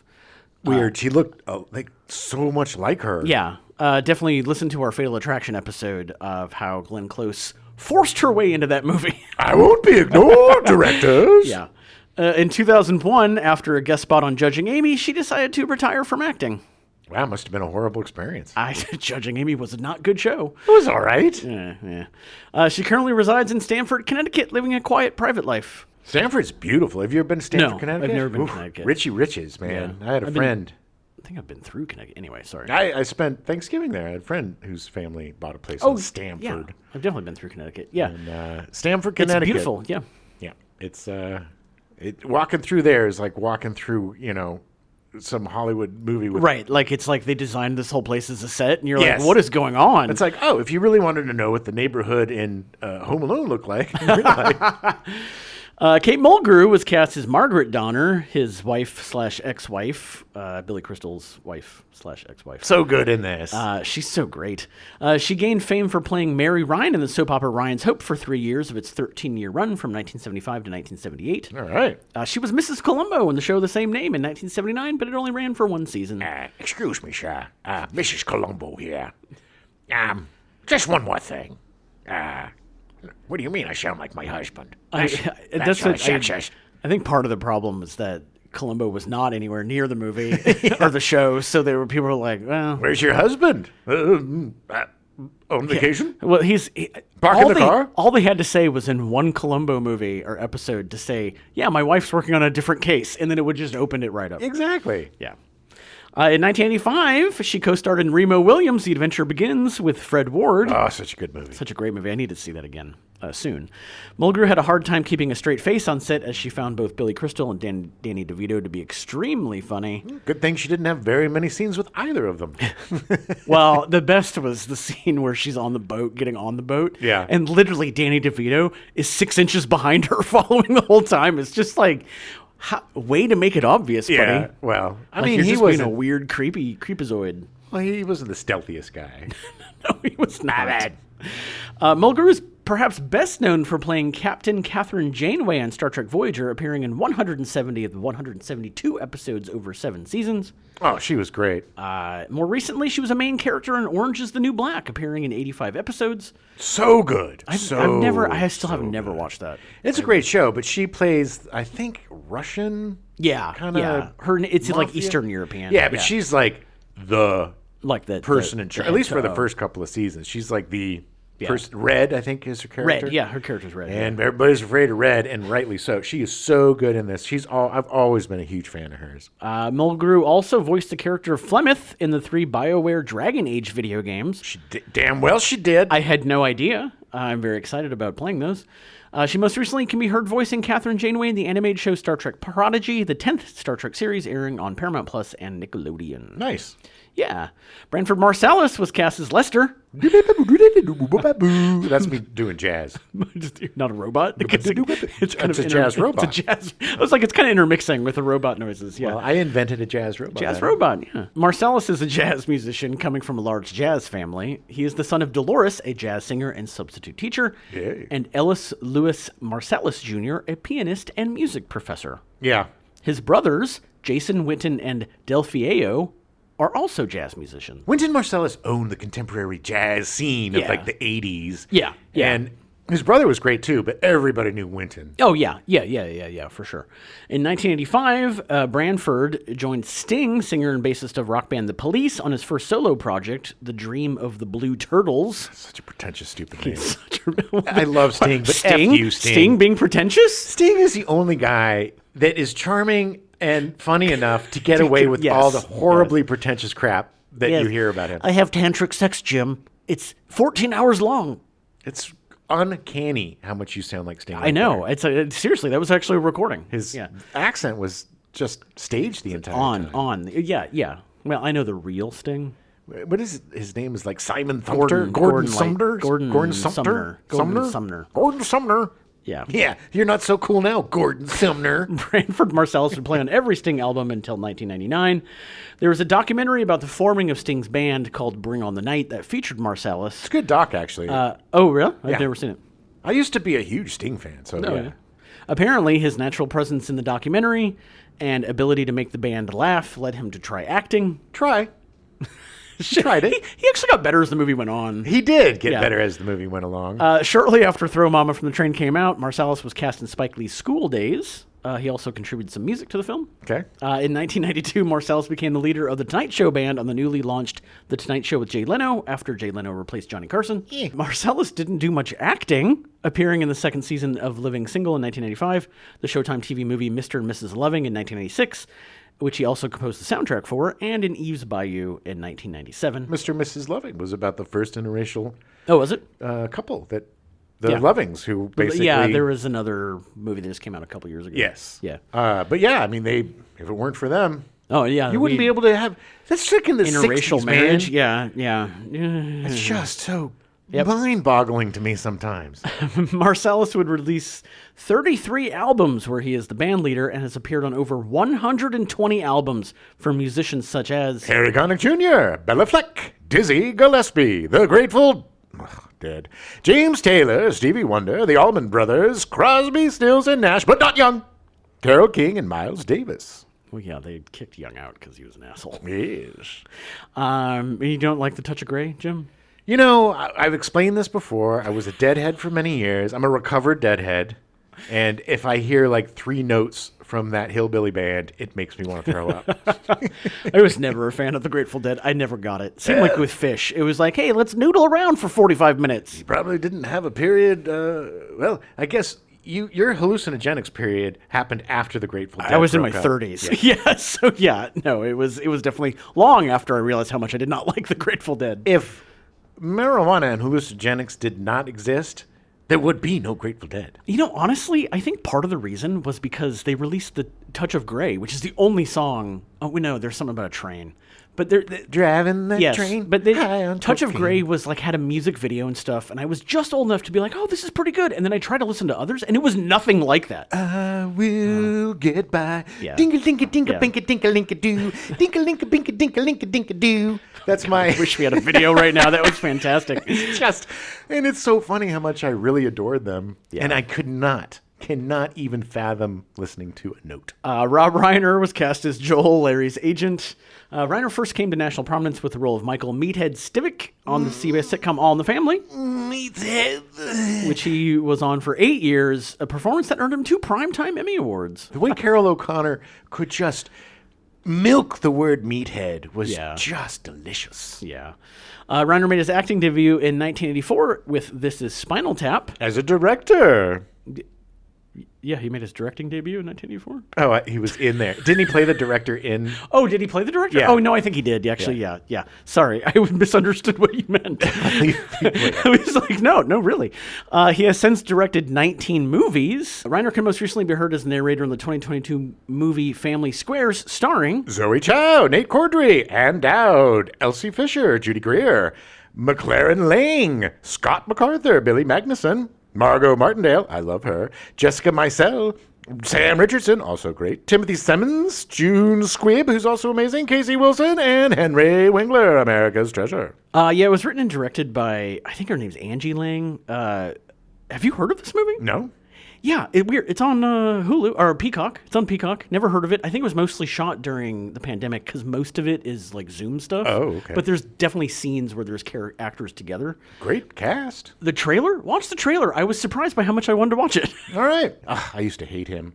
Weird. She looked like so much like her. Yeah. Definitely listen to our Fatal Attraction episode of how Glenn Close forced her way into that movie. I won't be ignored, directors. Yeah. In 2001, after a guest spot on Judging Amy, she decided to retire from acting. Wow, must have been a horrible experience. Judging Amy was a not good show. It was all right. Yeah. She currently resides in Stamford, Connecticut, living a quiet private life. Stamford's beautiful. Have you ever been to Stamford, Connecticut? I've never been to Connecticut. Richie Riches, man. Yeah. I had a friend. I think I've been through Connecticut. Anyway, sorry. I spent Thanksgiving there. I had a friend whose family bought a place in Stamford. Yeah. I've definitely been through Connecticut. Yeah. And, Stamford, Connecticut. It's beautiful. Yeah. Yeah. It's walking through there is like walking through, some Hollywood movie. Right. Like, it's like they designed this whole place as a set, and you're like, what is going on? It's like, if you really wanted to know what the neighborhood in Home Alone looked like, Kate Mulgrew was cast as Margaret Donner, his wife/ex-wife, Billy Crystal's wife/ex-wife. So good in this. She's so great. She gained fame for playing Mary Ryan in the soap opera Ryan's Hope for 3 years of its 13-year run from 1975 to 1978. All right. She was Mrs. Columbo in the show of the same name in 1979, but it only ran for 1 season. Excuse me, sir. Mrs. Columbo here. Just one more thing. What do you mean I sound like my husband? That's sexist. I think part of the problem is that Columbo was not anywhere near the movie or the show, so people were like, well... Where's your husband? On vacation? Yeah. Well, Park in the car? All they had to say was in one Columbo movie or episode to say, yeah, my wife's working on a different case, and then it would just open it right up. Exactly. Yeah. In 1985, she co-starred in Remo Williams' The Adventure Begins with Fred Ward. Oh, such a good movie. Such a great movie. I need to see that again soon. Mulgrew had a hard time keeping a straight face on set as she found both Billy Crystal and Danny DeVito to be extremely funny. Good thing she didn't have very many scenes with either of them. Well, the best was the scene where she's on the boat, getting on the boat. Yeah. And literally Danny DeVito is 6 inches behind her following the whole time. It's just like... way to make it obvious, buddy. Yeah, well, I mean, he was a weird, creepazoid. Well, he wasn't the stealthiest guy. No, he was not. Mulgrew is perhaps best known for playing Captain Catherine Janeway on Star Trek Voyager, appearing in 170 of the 172 episodes over 7 seasons. Oh, she was great. More recently, she was a main character in Orange is the New Black, appearing in 85 episodes. So good. I still have never watched that. It's a great show, but she plays, I think, Russian. Yeah, it's like Eastern European. Yeah, but she's like the person in charge. At least for the of first couple of seasons, she's like the person. Red, I think, is her character. Red, yeah, her character's Red. And everybody's afraid of Red, and rightly so. She is so good in this. I've always been a huge fan of hers. Mulgrew also voiced the character of Flemeth in the 3 BioWare Dragon Age video games. Damn well she did. I had no idea. I'm very excited about playing those. She most recently can be heard voicing Catherine Janeway in the animated show Star Trek Prodigy, the 10th Star Trek series airing on Paramount Plus and Nickelodeon. Nice. Yeah. Branford Marsalis was cast as Lester. That's me doing jazz. Not a robot? It's kind of a jazz robot. I was like, it's kind of intermixing with the robot noises. Yeah. Well, I invented a jazz robot. Jazz robot, yeah. Marsalis is a jazz musician coming from a large jazz family. He is the son of Dolores, a jazz singer and substitute teacher, and Ellis Lewis Marsalis Jr., a pianist and music professor. Yeah. His brothers, Jason Winton and Delfieo, are also jazz musicians. Wynton Marsalis owned the contemporary jazz scene of like the 80s. Yeah. And his brother was great too, but everybody knew Wynton. Oh, yeah, for sure. In 1985, Branford joined Sting, singer and bassist of rock band The Police, on his first solo project, The Dream of the Blue Turtles. Such a pretentious, stupid name. I love Sting, but Sting? F you, Sting. Sting being pretentious? Sting is the only guy that is charming and funny enough to get away with all the horribly pretentious crap that you hear about him. I have tantric sex, Jim. It's 14 hours long. It's uncanny how much you sound like Sting. I know. It's seriously, that was actually a recording. His accent was just staged the entire time. Yeah. Well, I know the real Sting. What is his name? Is like Simon Thumper? Gordon Sumner? Gordon Sumner. Gordon Sumner. Yeah. You're not so cool now, Gordon Sumner. Branford Marsalis would play on every Sting album until 1999. There was a documentary about the forming of Sting's band called Bring On the Night that featured Marsalis. It's a good doc, actually. Oh, really? I've never seen it. I used to be a huge Sting fan, so yeah. Apparently, his natural presence in the documentary and ability to make the band laugh led him to try acting. Tried it. He actually got better as the movie went on. He did get better as the movie went along. Shortly after Throw Momma from the Train came out, Marsalis was cast in Spike Lee's School Days. He also contributed some music to the film. Okay. In 1992, Marsalis became the leader of the Tonight Show band on the newly launched The Tonight Show with Jay Leno after Jay Leno replaced Johnny Carson. Marsalis didn't do much acting, appearing in the second season of Living Single in 1995, the Showtime TV movie Mr. and Mrs. Loving in 1996, which he also composed the soundtrack for, and in Eve's Bayou in 1997. Mr. and Mrs. Loving was about the first interracial was it? Couple that Lovings, who basically... Yeah, there was another movie that just came out a couple years ago. Yes. Yeah. But yeah, I mean, if it weren't for them... Oh, yeah. You wouldn't be able to have... That's sick in the interracial 60s, marriage. man. Yeah. It's just so mind-boggling to me sometimes. Marsalis would release 33 albums where he is the band leader and has appeared on over 120 albums from musicians such as... Harry Connick Jr., Bella Fleck, Dizzy Gillespie, The Grateful... Dead. James Taylor, Stevie Wonder, the Allman Brothers, Crosby, Stills, and Nash, but not Young, Carole King, and Miles Davis. Well, yeah, they kicked Young out because he was an asshole. Yes. You don't like The Touch of Grey, Jim? You know, I've explained this before. I was a deadhead for many years. I'm a recovered deadhead. And if I hear like 3 notes from that hillbilly band, it makes me want to throw up. I was never a fan of the Grateful Dead. I never got it. Same like with Fish. It was like, hey, let's noodle around for 45 minutes. You probably didn't have a period. Well, I guess your hallucinogenics period happened after the Grateful Dead. I was in my 30s. Yeah. No, it was definitely long after I realized how much I did not like the Grateful Dead. If marijuana and hallucinogenics did not exist, there would be no Grateful Dead. You know, honestly, I think part of the reason was because they released The Touch of Grey, which is the only song. Oh, we know there's something about a train. But they're driving the train. But Touch of Grey was like had a music video and stuff, and I was just old enough to be like, oh, this is pretty good. And then I tried to listen to others, and it was nothing like that. I will get by. Dinka dinka dinka binka dinka linka doo. Dinka linka binka dinka linka dinka doo. That's my. I wish we had a video right now. That was fantastic. And it's so funny how much I really adored them, and I cannot even fathom listening to a note. Rob Reiner was cast as Joel, Larry's agent. Reiner first came to national prominence with the role of Michael Meathead Stivic on the CBS sitcom All in the Family. Meathead. Which he was on for 8 years, a performance that earned him 2 Primetime Emmy Awards. The way Carol O'Connor could just milk the word meathead was just delicious. Yeah. Reiner made his acting debut in 1984 with This Is Spinal Tap. As a director. Yeah, he made his directing debut in 1984. Oh, he was in there. Didn't he play the director in... Oh, did he play the director? Yeah. Oh, no, I think he did. Actually, yeah. Sorry, I misunderstood what you meant. I was like, no, really. He has since directed 19 movies. Reiner can most recently be heard as narrator in the 2022 movie Family Squares, starring... Zoe Chow, Nate Cordry, Ann Dowd, Elsie Fisher, Judy Greer, McLaren Lang, Scott MacArthur, Billy Magnuson, Margot Martindale, I love her, Jessica Meisel, Sam Richardson, also great, Timothy Simmons, June Squibb, who's also amazing, Casey Wilson, and Henry Winkler, America's Treasure. It was written and directed by, I think her name's Angie Lang. Have you heard of this movie? No. Yeah, it's on Hulu, or Peacock. It's on Peacock. Never heard of it. I think it was mostly shot during the pandemic because most of it is like Zoom stuff. Oh, okay. But there's definitely scenes where there's actors together. Great cast. The trailer? Watch the trailer. I was surprised by how much I wanted to watch it. All right. I used to hate him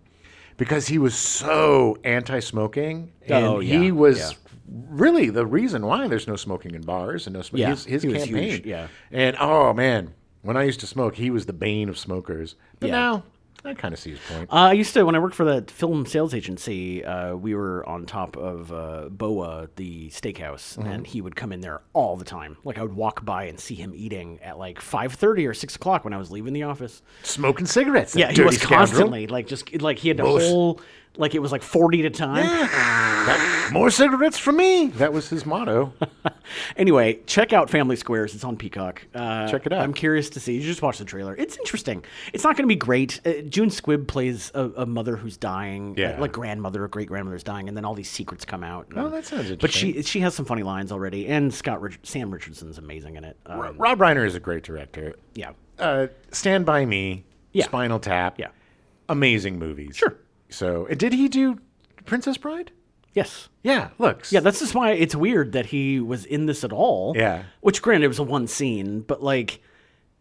because he was so anti-smoking. And he was really the reason why there's no smoking in bars and no smoking. Yeah, his he was campaign. huge, yeah. And, oh, man, when I used to smoke, he was the bane of smokers. But now... I kind of see his point. I used to, when I worked for the film sales agency, we were on top of Boa, the steakhouse, and he would come in there all the time. Like, I would walk by and see him eating at like 5:30 or 6 o'clock when I was leaving the office. Smoking cigarettes. Yeah, he was constantly, like, just, like, he had a whole, like, it was like 40 at a time. Yeah. More cigarettes for me. That was his motto. Anyway, check out Family Squares. It's on Peacock. Check it out. I'm curious to see. You just watch the trailer. It's interesting. It's not going to be great. June Squibb plays a mother who's dying, like grandmother or great grandmother's dying, and then all these secrets come out. Oh, that sounds interesting. But she has some funny lines already, and Sam Richardson's amazing in it. Rob Reiner is a great director. Yeah. Stand By Me. Yeah. Spinal Tap. Yeah. Amazing movies. Sure. So, did he do Princess Bride? Yes. Yeah, look. Yeah, that's just why it's weird that he was in this at all. Yeah. Which, granted, it was a one scene, but, like,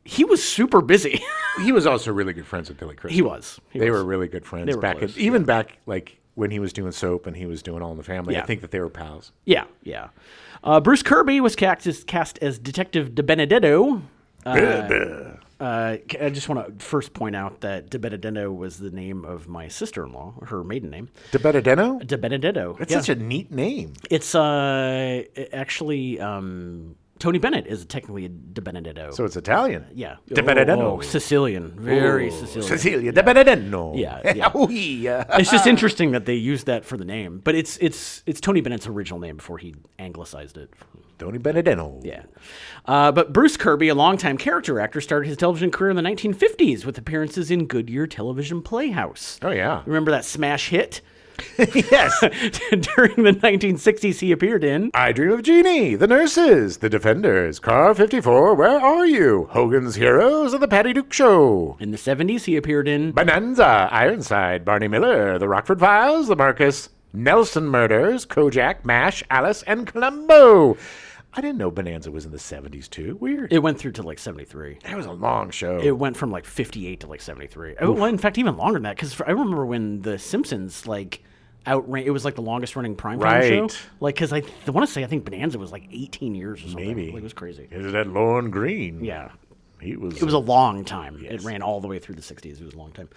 he was super busy. He was also really good friends with Billy Crystal. He was. They were really good friends. They were back close, back, like, when he was doing Soap and he was doing All in the Family. I think that they were pals. Yeah, yeah. Bruce Kirby was cast as Detective De Benedetto. I just want to first point out that De Benedetto was the name of my sister-in-law, her maiden name. De Benedetto? De Benedetto. That's such a neat name. It's actually Tony Bennett is technically a De Benedetto. So it's Italian. Yeah. De Benedetto. Sicilian. Very Sicilian. Sicilia. De Benedetto. Yeah. It's just interesting that they used that for the name, but it's Tony Bennett's original name before he anglicized it. Tony Benedetto. Yeah. But Bruce Kirby, a longtime character actor, started his television career in the 1950s with appearances in Goodyear Television Playhouse. Oh, yeah. Remember that smash hit? Yes. During the 1960s, he appeared in I Dream of Jeannie, The Nurses, The Defenders, Car 54, Where Are You? Hogan's Heroes, and The Patty Duke Show. In the 70s, he appeared in Bonanza, Ironside, Barney Miller, The Rockford Files, The Marcus Nelson Murders, Kojak, MASH, Alice, and Columbo. I didn't know Bonanza was in the 70s, too. Weird. It went through to like 73. That was a long show. It went from like 58 to like 73. Well, in fact, even longer than that, because I remember when The Simpsons like outran. It was like the longest running primetime show. Like, because I want to say I think Bonanza was like 18 years or something. Maybe. Like, it was crazy. Is that Lorne Green? Yeah. It was a long time. Yes. It ran all the way through the 60s. It was a long time.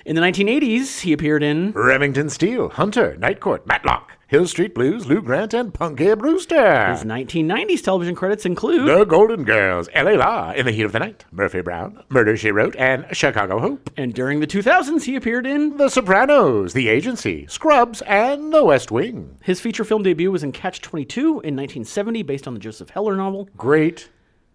In the 1980s, he appeared in Remington Steele, Hunter, Night Court, Matlock, Hill Street Blues, Lou Grant, and Punky Brewster. His 1990s television credits include The Golden Girls, L.A. Law, In the Heat of the Night, Murphy Brown, Murder, She Wrote, and Chicago Hope. And during the 2000s, he appeared in The Sopranos, The Agency, Scrubs, and The West Wing. His feature film debut was in Catch-22 in 1970, based on the Joseph Heller novel. Great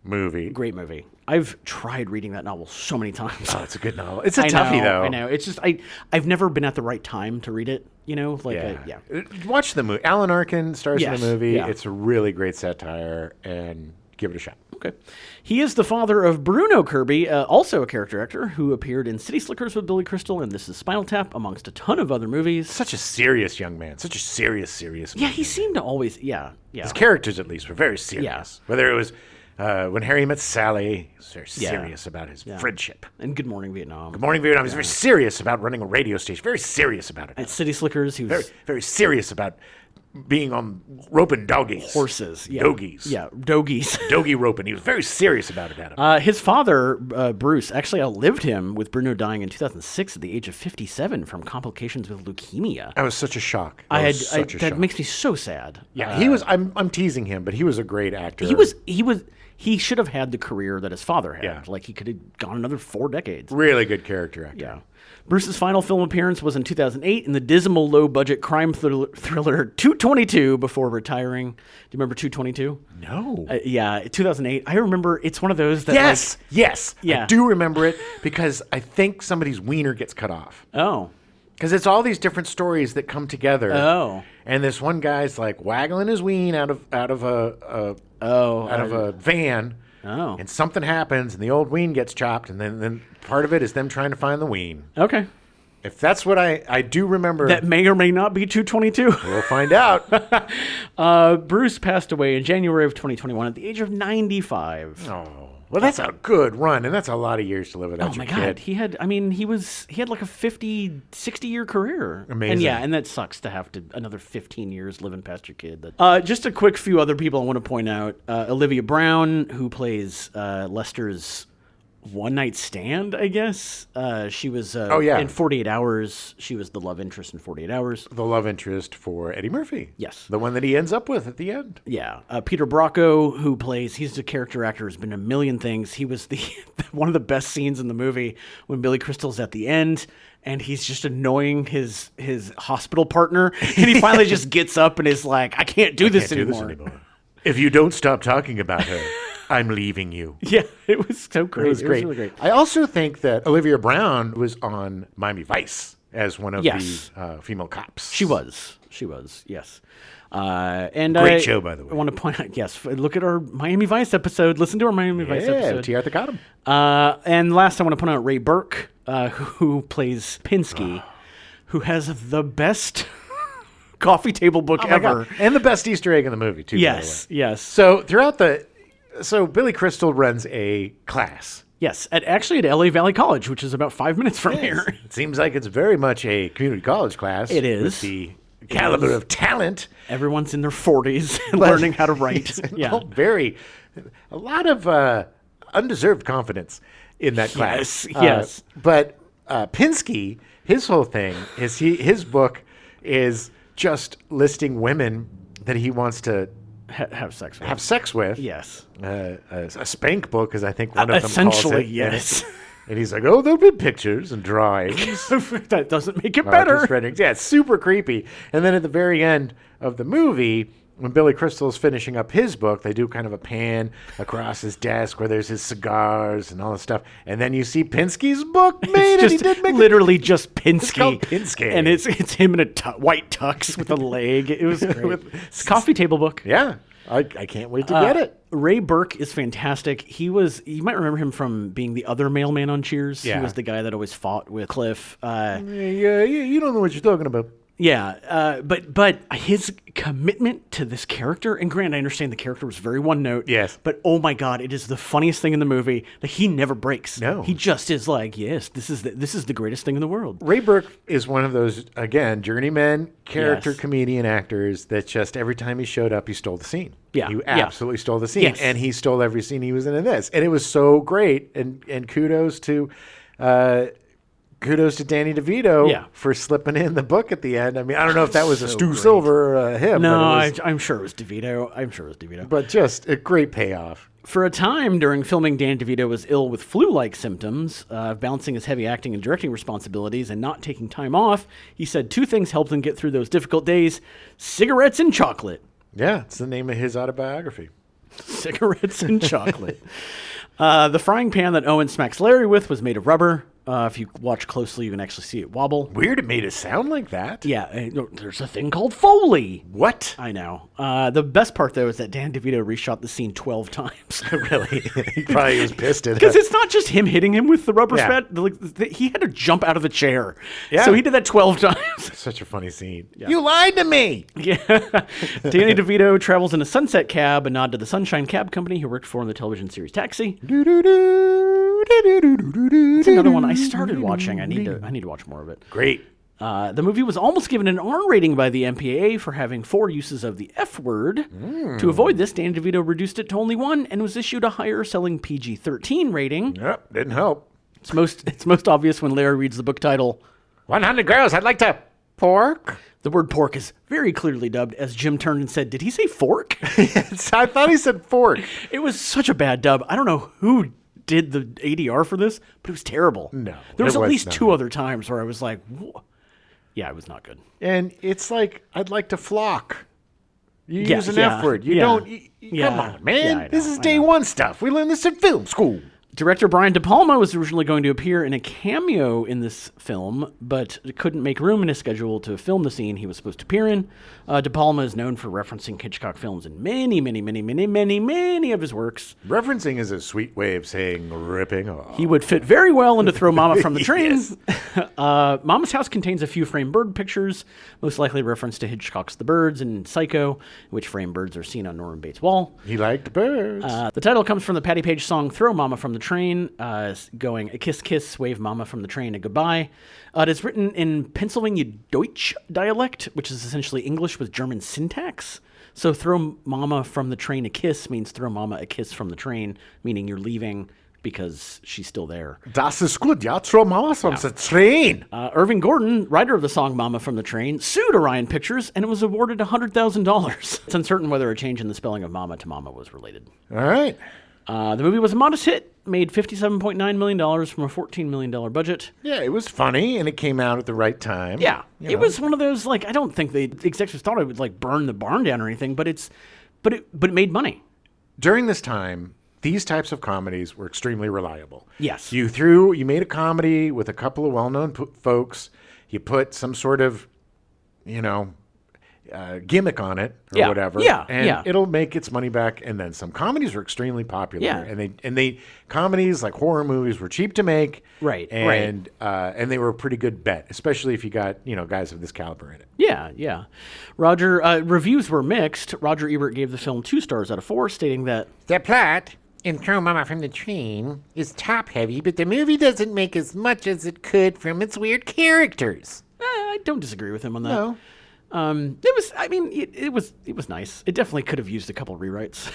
movie. Great movie. I've tried reading that novel so many times. Oh, it's a good novel. It's a toughie, though. I know. It's just I've never been at the right time to read it. You know, like Watch the movie. Alan Arkin stars in the movie. Yeah. It's a really great satire, and give it a shot. Okay. He is the father of Bruno Kirby, also a character actor who appeared in City Slickers with Billy Crystal and This Is Spinal Tap, amongst a ton of other movies. Such a serious young man. Such a serious movie. Yeah, he seemed to always. Yeah. His characters, at least, were very serious. Yeah. Whether it was when Harry met Sally, he's very serious about his friendship. And Good Morning Vietnam. Good Morning Vietnam. He's very serious about running a radio station. Very serious about it. At City Slickers, he was very, very serious about being on roping doggies. Horses. Yeah. Dogies. Yeah, dogies. Doggy roping. He was very serious about it, Adam. His father, Bruce, actually outlived him, with Bruno dying in 2006 at the age of 57 from complications with leukemia. That was such a shock. That makes me so sad. Yeah, he was. I'm teasing him, but he was a great actor. He should have had the career that his father had. Yeah. Like, he could have gone another 4 decades. Really good character actor. Yeah. Bruce's final film appearance was in 2008 in the dismal low-budget crime thriller 222 before retiring. Do you remember 222? No. 2008. I remember it's one of those that Yes. Yeah. I do remember it because I think somebody's wiener gets cut off. Oh. Because it's all these different stories that come together. Oh. And this one guy's like waggling his ween out of a van. Oh. And something happens, and the old ween gets chopped, and then part of it is them trying to find the ween. Okay. If that's what I do remember. That may or may not be 222. We'll find out. Bruce passed away in January of 2021 at the age of 95. Oh. Well, that's a good run, and that's a lot of years to live without your kid. Oh, my God. He had like a 50, 60-year career. Amazing. And that sucks to have another 15 years living past your kid. Just a quick few other people I want to point out. Olivia Brown, who plays Lester's one night stand, I guess. She was in 48 Hours. She was the love interest in 48 Hours. The love interest for Eddie Murphy. Yes. The one that he ends up with at the end. Yeah. Peter Bracco, he's a character actor, has been in a million things. He was one of the best scenes in the movie when Billy Crystal's at the end and he's just annoying his hospital partner. And he finally just gets up and is like, I can't do this anymore. If you don't stop talking about her, I'm leaving you. Yeah, it was so great. It was really great. I also think that Olivia Brown was on Miami Vice as one of the female cops. She was, yes. And great show, by the way. I want to point out, yes, look at our Miami Vice episode. Listen to our Miami Vice episode. Yeah, T. Arthur Cottam. And last, I want to point out Ray Burke, who plays Pinsky, who has the best coffee table book ever. God. And the best Easter egg in the movie, too, yes, by the way. Yes. So Billy Crystal runs a class. Yes, at LA Valley College, which is about 5 minutes from here. It seems like it's very much a community college class. It is. With the caliber of talent. Everyone's in their 40s and learning how to write. Yeah. A lot of undeserved confidence in that class. Yes. But Pinsky, his whole thing is his book is just listing women that he wants to have sex with. Yes. A spank book is, I think, one of them essentially, calls it. Yes. And he's like, oh, there'll be pictures and drawings. That doesn't make it better. Yeah, it's super creepy. And then at the very end of the movie, when Billy Crystal's finishing up his book, they do kind of a pan across his desk where there's his cigars and all this stuff. And then you see Pinsky's book made. It's just literally just Pinsky. It's called Pinsky. And it's him in a white tux with a leg. It was great. It's a coffee table book. Yeah. I can't wait to get it. Ray Burke is fantastic. You might remember him from being the other mailman on Cheers. Yeah. He was the guy that always fought with Cliff. You don't know what you're talking about. Yeah, but his commitment to this character, and granted, I understand the character was very one note. Yes. But oh my God, it is the funniest thing in the movie that he never breaks. No. He just is like, yes, this is the greatest thing in the world. Ray Burke is one of those, again, journeyman character comedian actors that just every time he showed up, he stole the scene. Yeah. He absolutely stole the scene. Yes. And he stole every scene he was in this. And it was so great. And kudos to Danny DeVito for slipping in the book at the end. I mean, I don't know if that was a Stu Silver or him. No, I'm sure it was DeVito. But just a great payoff. For a time during filming, Danny DeVito was ill with flu-like symptoms, balancing his heavy acting and directing responsibilities and not taking time off. He said 2 things helped him get through those difficult days: cigarettes and chocolate. Yeah, it's the name of his autobiography. Cigarettes and chocolate. The frying pan that Owen smacks Larry with was made of rubber. If you watch closely, you can actually see it wobble. Weird, it made it sound like that. Yeah, there's a thing called Foley. What? I know. The best part, though, is that Dan DeVito reshot the scene 12 times. Really? He probably was pissed at it. Because it's not just him hitting him with the rubber spat. He had to jump out of the chair. Yeah. So he did that 12 times. Such a funny scene. Yeah. You lied to me! Yeah. Danny DeVito travels in a Sunset cab, a nod to the Sunshine Cab Company he worked for in the television series Taxi. That's another one I started watching. I need to watch more of it. Great. The movie was almost given an R rating by the MPAA for having 4 uses of the F word. To avoid this, Danny DeVito reduced it to only 1 and was issued a higher selling PG-13 rating. Yep, didn't help. It's most obvious when Larry reads the book title. 100 girls, I'd like to pork. The word pork is very clearly dubbed as Jim turned and said, did he say fork? I thought he said fork. It was such a bad dub. I don't know who did the ADR for this, but it was terrible. No. There was at least 2 other times where I was like, whoa. Yeah, it was not good. And it's like, I'd like to flock. You use an F word. You don't. Come on, man. This is day 1 stuff. We learned this in film school. Director Brian De Palma was originally going to appear in a cameo in this film, but couldn't make room in his schedule to film the scene he was supposed to appear in. De Palma is known for referencing Hitchcock films in many of his works. Referencing is a sweet way of saying ripping off. He would fit very well into Throw Momma from the Train. Mama's House contains a few framed bird pictures, most likely a reference to Hitchcock's The Birds and Psycho, in which framed birds are seen on Norman Bates' wall. He liked birds. The title comes from the Patti Page song Throw Momma from the Train, going a kiss kiss, wave Mama from the train a goodbye. It is written in Pennsylvania Deutsch dialect, which is essentially English with German syntax. So throw Mama from the train a kiss means throw Mama a kiss from the train, meaning you're leaving because she's still there. Das ist gut, ja, throw Momma from the Train. Irving Gordon, writer of the song Momma from the Train, sued Orion Pictures and it was awarded $100,000. It's uncertain whether a change in the spelling of Mama to Mama was related. All right. The movie was a modest hit, made $57.9 million from a $14 million budget. Yeah, it was funny, and it came out at the right time. Yeah. It was one of those, like, I don't think the executives thought it would, like, burn the barn down or anything, but it made money. During this time, these types of comedies were extremely reliable. Yes. You made a comedy with a couple of well-known folks. You put some sort of, gimmick on it or whatever. Yeah. And it'll make its money back. And then some comedies were extremely popular. Yeah. And they comedies like horror movies were cheap to make. Right. And they were a pretty good bet, especially if you got, guys of this caliber in it. Yeah. Roger, reviews were mixed. Roger Ebert gave the film 2 stars out of 4, stating that the plot in Throw Momma from the Train is top-heavy, but the movie doesn't make as much as it could from its weird characters. I don't disagree with him on that. No. It was nice. It definitely could have used a couple rewrites.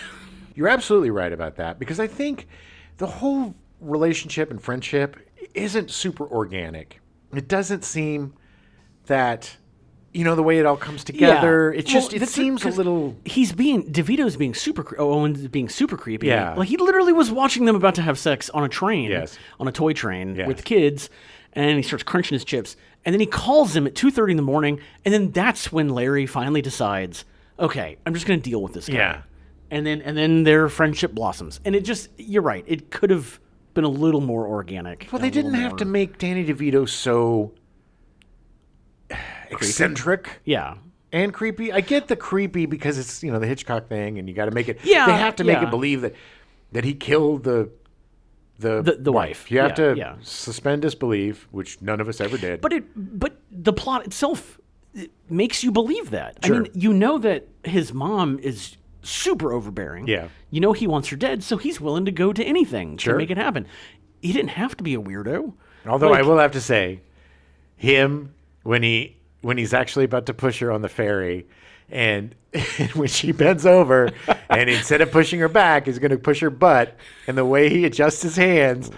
You're absolutely right about that, because I think the whole relationship and friendship isn't super organic. It doesn't seem that, the way it all comes together. It seems a little. DeVito's being super. Owen's being super creepy. Yeah. Like he literally was watching them about to have sex on a train. Yes. On a toy train Yes. with kids, and he starts crunching his chips, and then he calls him at 2:30 in the morning, and then that's when Larry finally decides, okay, I'm just going to deal with this guy. Yeah. And then their friendship blossoms, and you're right. It could have been a little more organic. Well, they didn't have to make Danny DeVito so eccentric. Yeah. And creepy. I get the creepy because it's, the Hitchcock thing, and you got to make it. Yeah, they have to make yeah. it believe that he killed the wife. You have to suspend disbelief, which none of us ever did. But the plot itself makes you believe that. Sure. I mean, you know that his mom is super overbearing. Yeah. You know he wants her dead, so he's willing to go to anything Sure. to make it happen. He didn't have to be a weirdo. Although I will have to say, him when he's actually about to push her on the ferry, and when she bends over, and instead of pushing her back, he's going to push her butt, and the way he adjusts his hands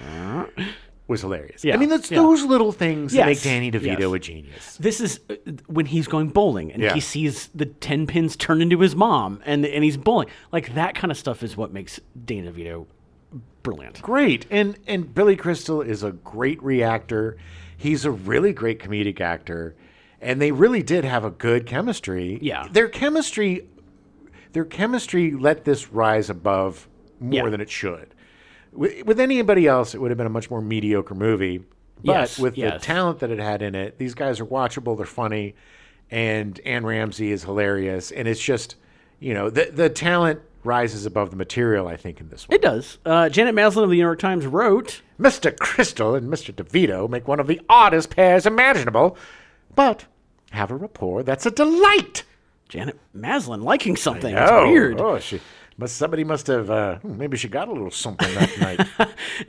was hilarious. Yeah. I mean, that's those little things that make Danny DeVito Yes. a genius. This is when he's going bowling and Yeah. he sees the 10 pins turn into his mom and he's bowling. Like that kind of stuff is what makes Danny DeVito brilliant. Great. And Billy Crystal is a great reactor. He's a really great comedic actor. And they really did have a good chemistry. Yeah. Their chemistry let this rise above more than it should. With anybody else, it would have been a much more mediocre movie. But with the talent that it had in it, these guys are watchable, they're funny, and Anne Ramsey is hilarious. And it's just, the talent rises above the material, I think, in this one. It does. Janet Maslin of the New York Times wrote, Mr. Crystal and Mr. DeVito make one of the oddest pairs imaginable, but have a rapport that's a delight. Janet Maslin liking something. That's weird. Oh, somebody must have, maybe she got a little something that night.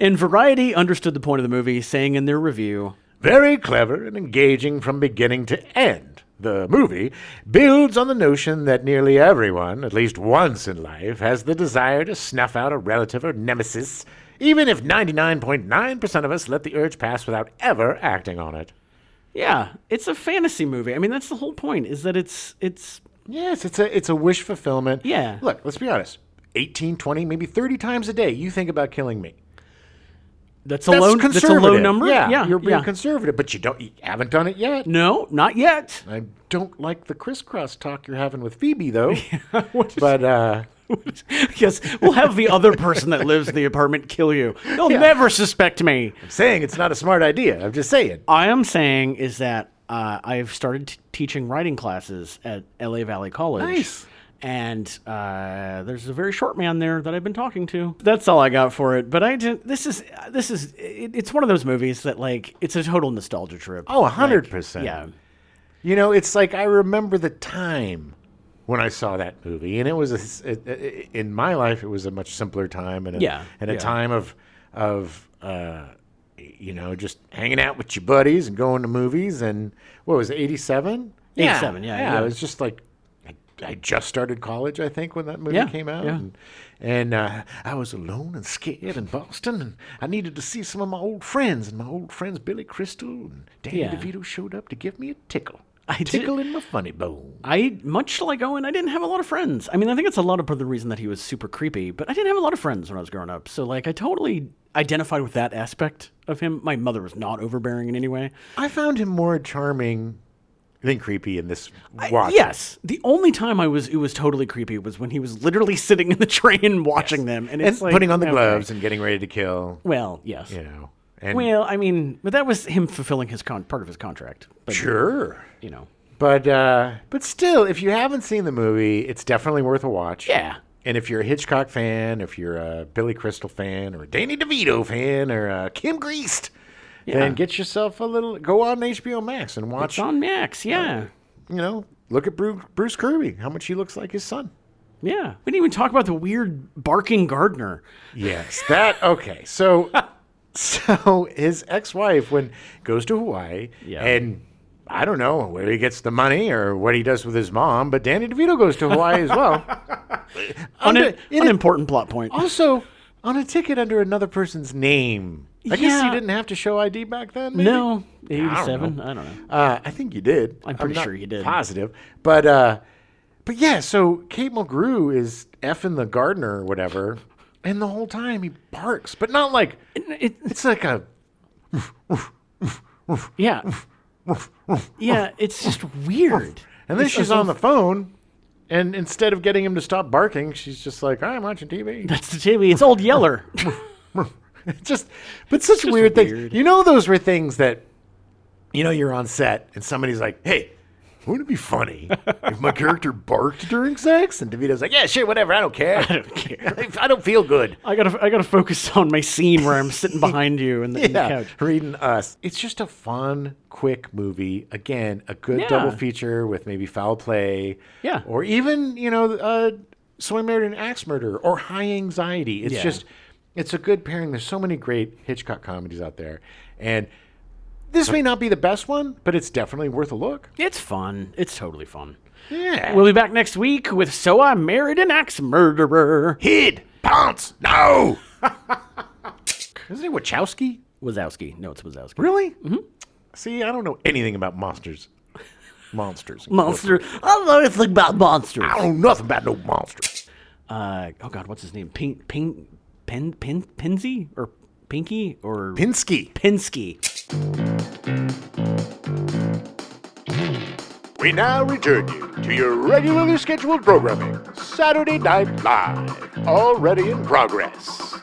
And Variety understood the point of the movie, saying in their review, Very clever and engaging from beginning to end. The movie builds on the notion that nearly everyone, at least once in life, has the desire to snuff out a relative or nemesis, even if 99.9% of us let the urge pass without ever acting on it. yeah, it's a fantasy movie. I mean, that's the whole point, is that it's Yes, it's a wish fulfillment. Yeah. Look, let's be honest. 18, 20, maybe 30 times a day, you think about killing me. That's a low number. Yeah, you're being conservative, but you haven't done it yet. No, not yet. I don't like the crisscross talk you're having with Phoebe, though. But Yes, we'll have the other person that lives in the apartment kill you. They'll never suspect me. I'm saying it's not a smart idea. I'm just saying. I am saying is that I've started teaching writing classes at LA Valley College. Nice. And there's a very short man there that I've been talking to. That's all I got for it. But it's one of those movies that, like, it's a total nostalgia trip. Oh, 100%. Yeah. It's like I remember the time when I saw that movie, and it was in my life it was a much simpler time and a time of just hanging out with your buddies and going to movies. And what was it, 87? 87, yeah. It was just like I just started college, I think, when that movie came out. Yeah. And I was alone and scared in Boston, and I needed to see some of my old friends. And my old friends, Billy Crystal and Danny DeVito, showed up to give me a tickle. Tickle in my funny bone. Much like Owen, I didn't have a lot of friends. I mean, I think it's a lot of the reason that he was super creepy, but I didn't have a lot of friends when I was growing up. So, like, I totally identified with that aspect of him. My mother was not overbearing in any way. I found him more charming than creepy in this watch. Yes. The only time it was totally creepy was when he was literally sitting in the train watching them. And it's like, putting on the gloves and getting ready to kill. Well, yes. You know. Well, I mean, but that was him fulfilling his part of his contract. But, sure. You know. But still, if you haven't seen the movie, it's definitely worth a watch. Yeah. And if you're a Hitchcock fan, if you're a Billy Crystal fan, or a Danny DeVito fan, or a Kim Greist, then get yourself go on HBO Max and watch. It's on Max, yeah. Look at Bruce Kirby, how much he looks like his son. Yeah. We didn't even talk about the weird barking gardener. Yes, okay. So his ex-wife goes to Hawaii, and I don't know where he gets the money or what he does with his mom, but Danny DeVito goes to Hawaii as well. Unimportant plot point. Also, on a ticket under another person's name. I guess you didn't have to show ID back then, maybe? No, 87. I don't know. I think you did. I'm pretty sure you did. Positive. But yeah, so Kate Mulgrew is effing the gardener or whatever, and the whole time he barks, but not like, it's like a... Yeah. Yeah, it's just weird. And then she's on the phone, and instead of getting him to stop barking, she's just like, I'm watching TV. That's the TV. It's Old Yeller. But such weird things. You know, those were things that, you're on set, and somebody's like, hey, wouldn't it be funny if my character barked during sex? And DeVito's like, yeah, sure, whatever, I don't care. I don't feel good. I gotta focus on my scene where I'm sitting behind you in the couch. Reading Us. It's just a fun, quick movie. Again, a good double feature with maybe Foul Play. Yeah. Or even, So I Married an Axe Murderer or High Anxiety. It's just, it's a good pairing. There's so many great Hitchcock comedies out there. And this may not be the best one, but it's definitely worth a look. It's fun. It's totally fun. Yeah. We'll be back next week with So I Married an Axe Murderer. Hid! Pounce! No! Isn't it Wachowski? Wazowski. No, it's Wazowski. Really? Mm-hmm. See, I don't know anything about monsters. Monsters. Monster. I don't know anything about monsters. I don't know nothing about no monsters. Oh, God, what's his name? Pinsy? Or Pinky? Or... Pinsky. We now return you to your regularly scheduled programming, Saturday Night Live, already in progress.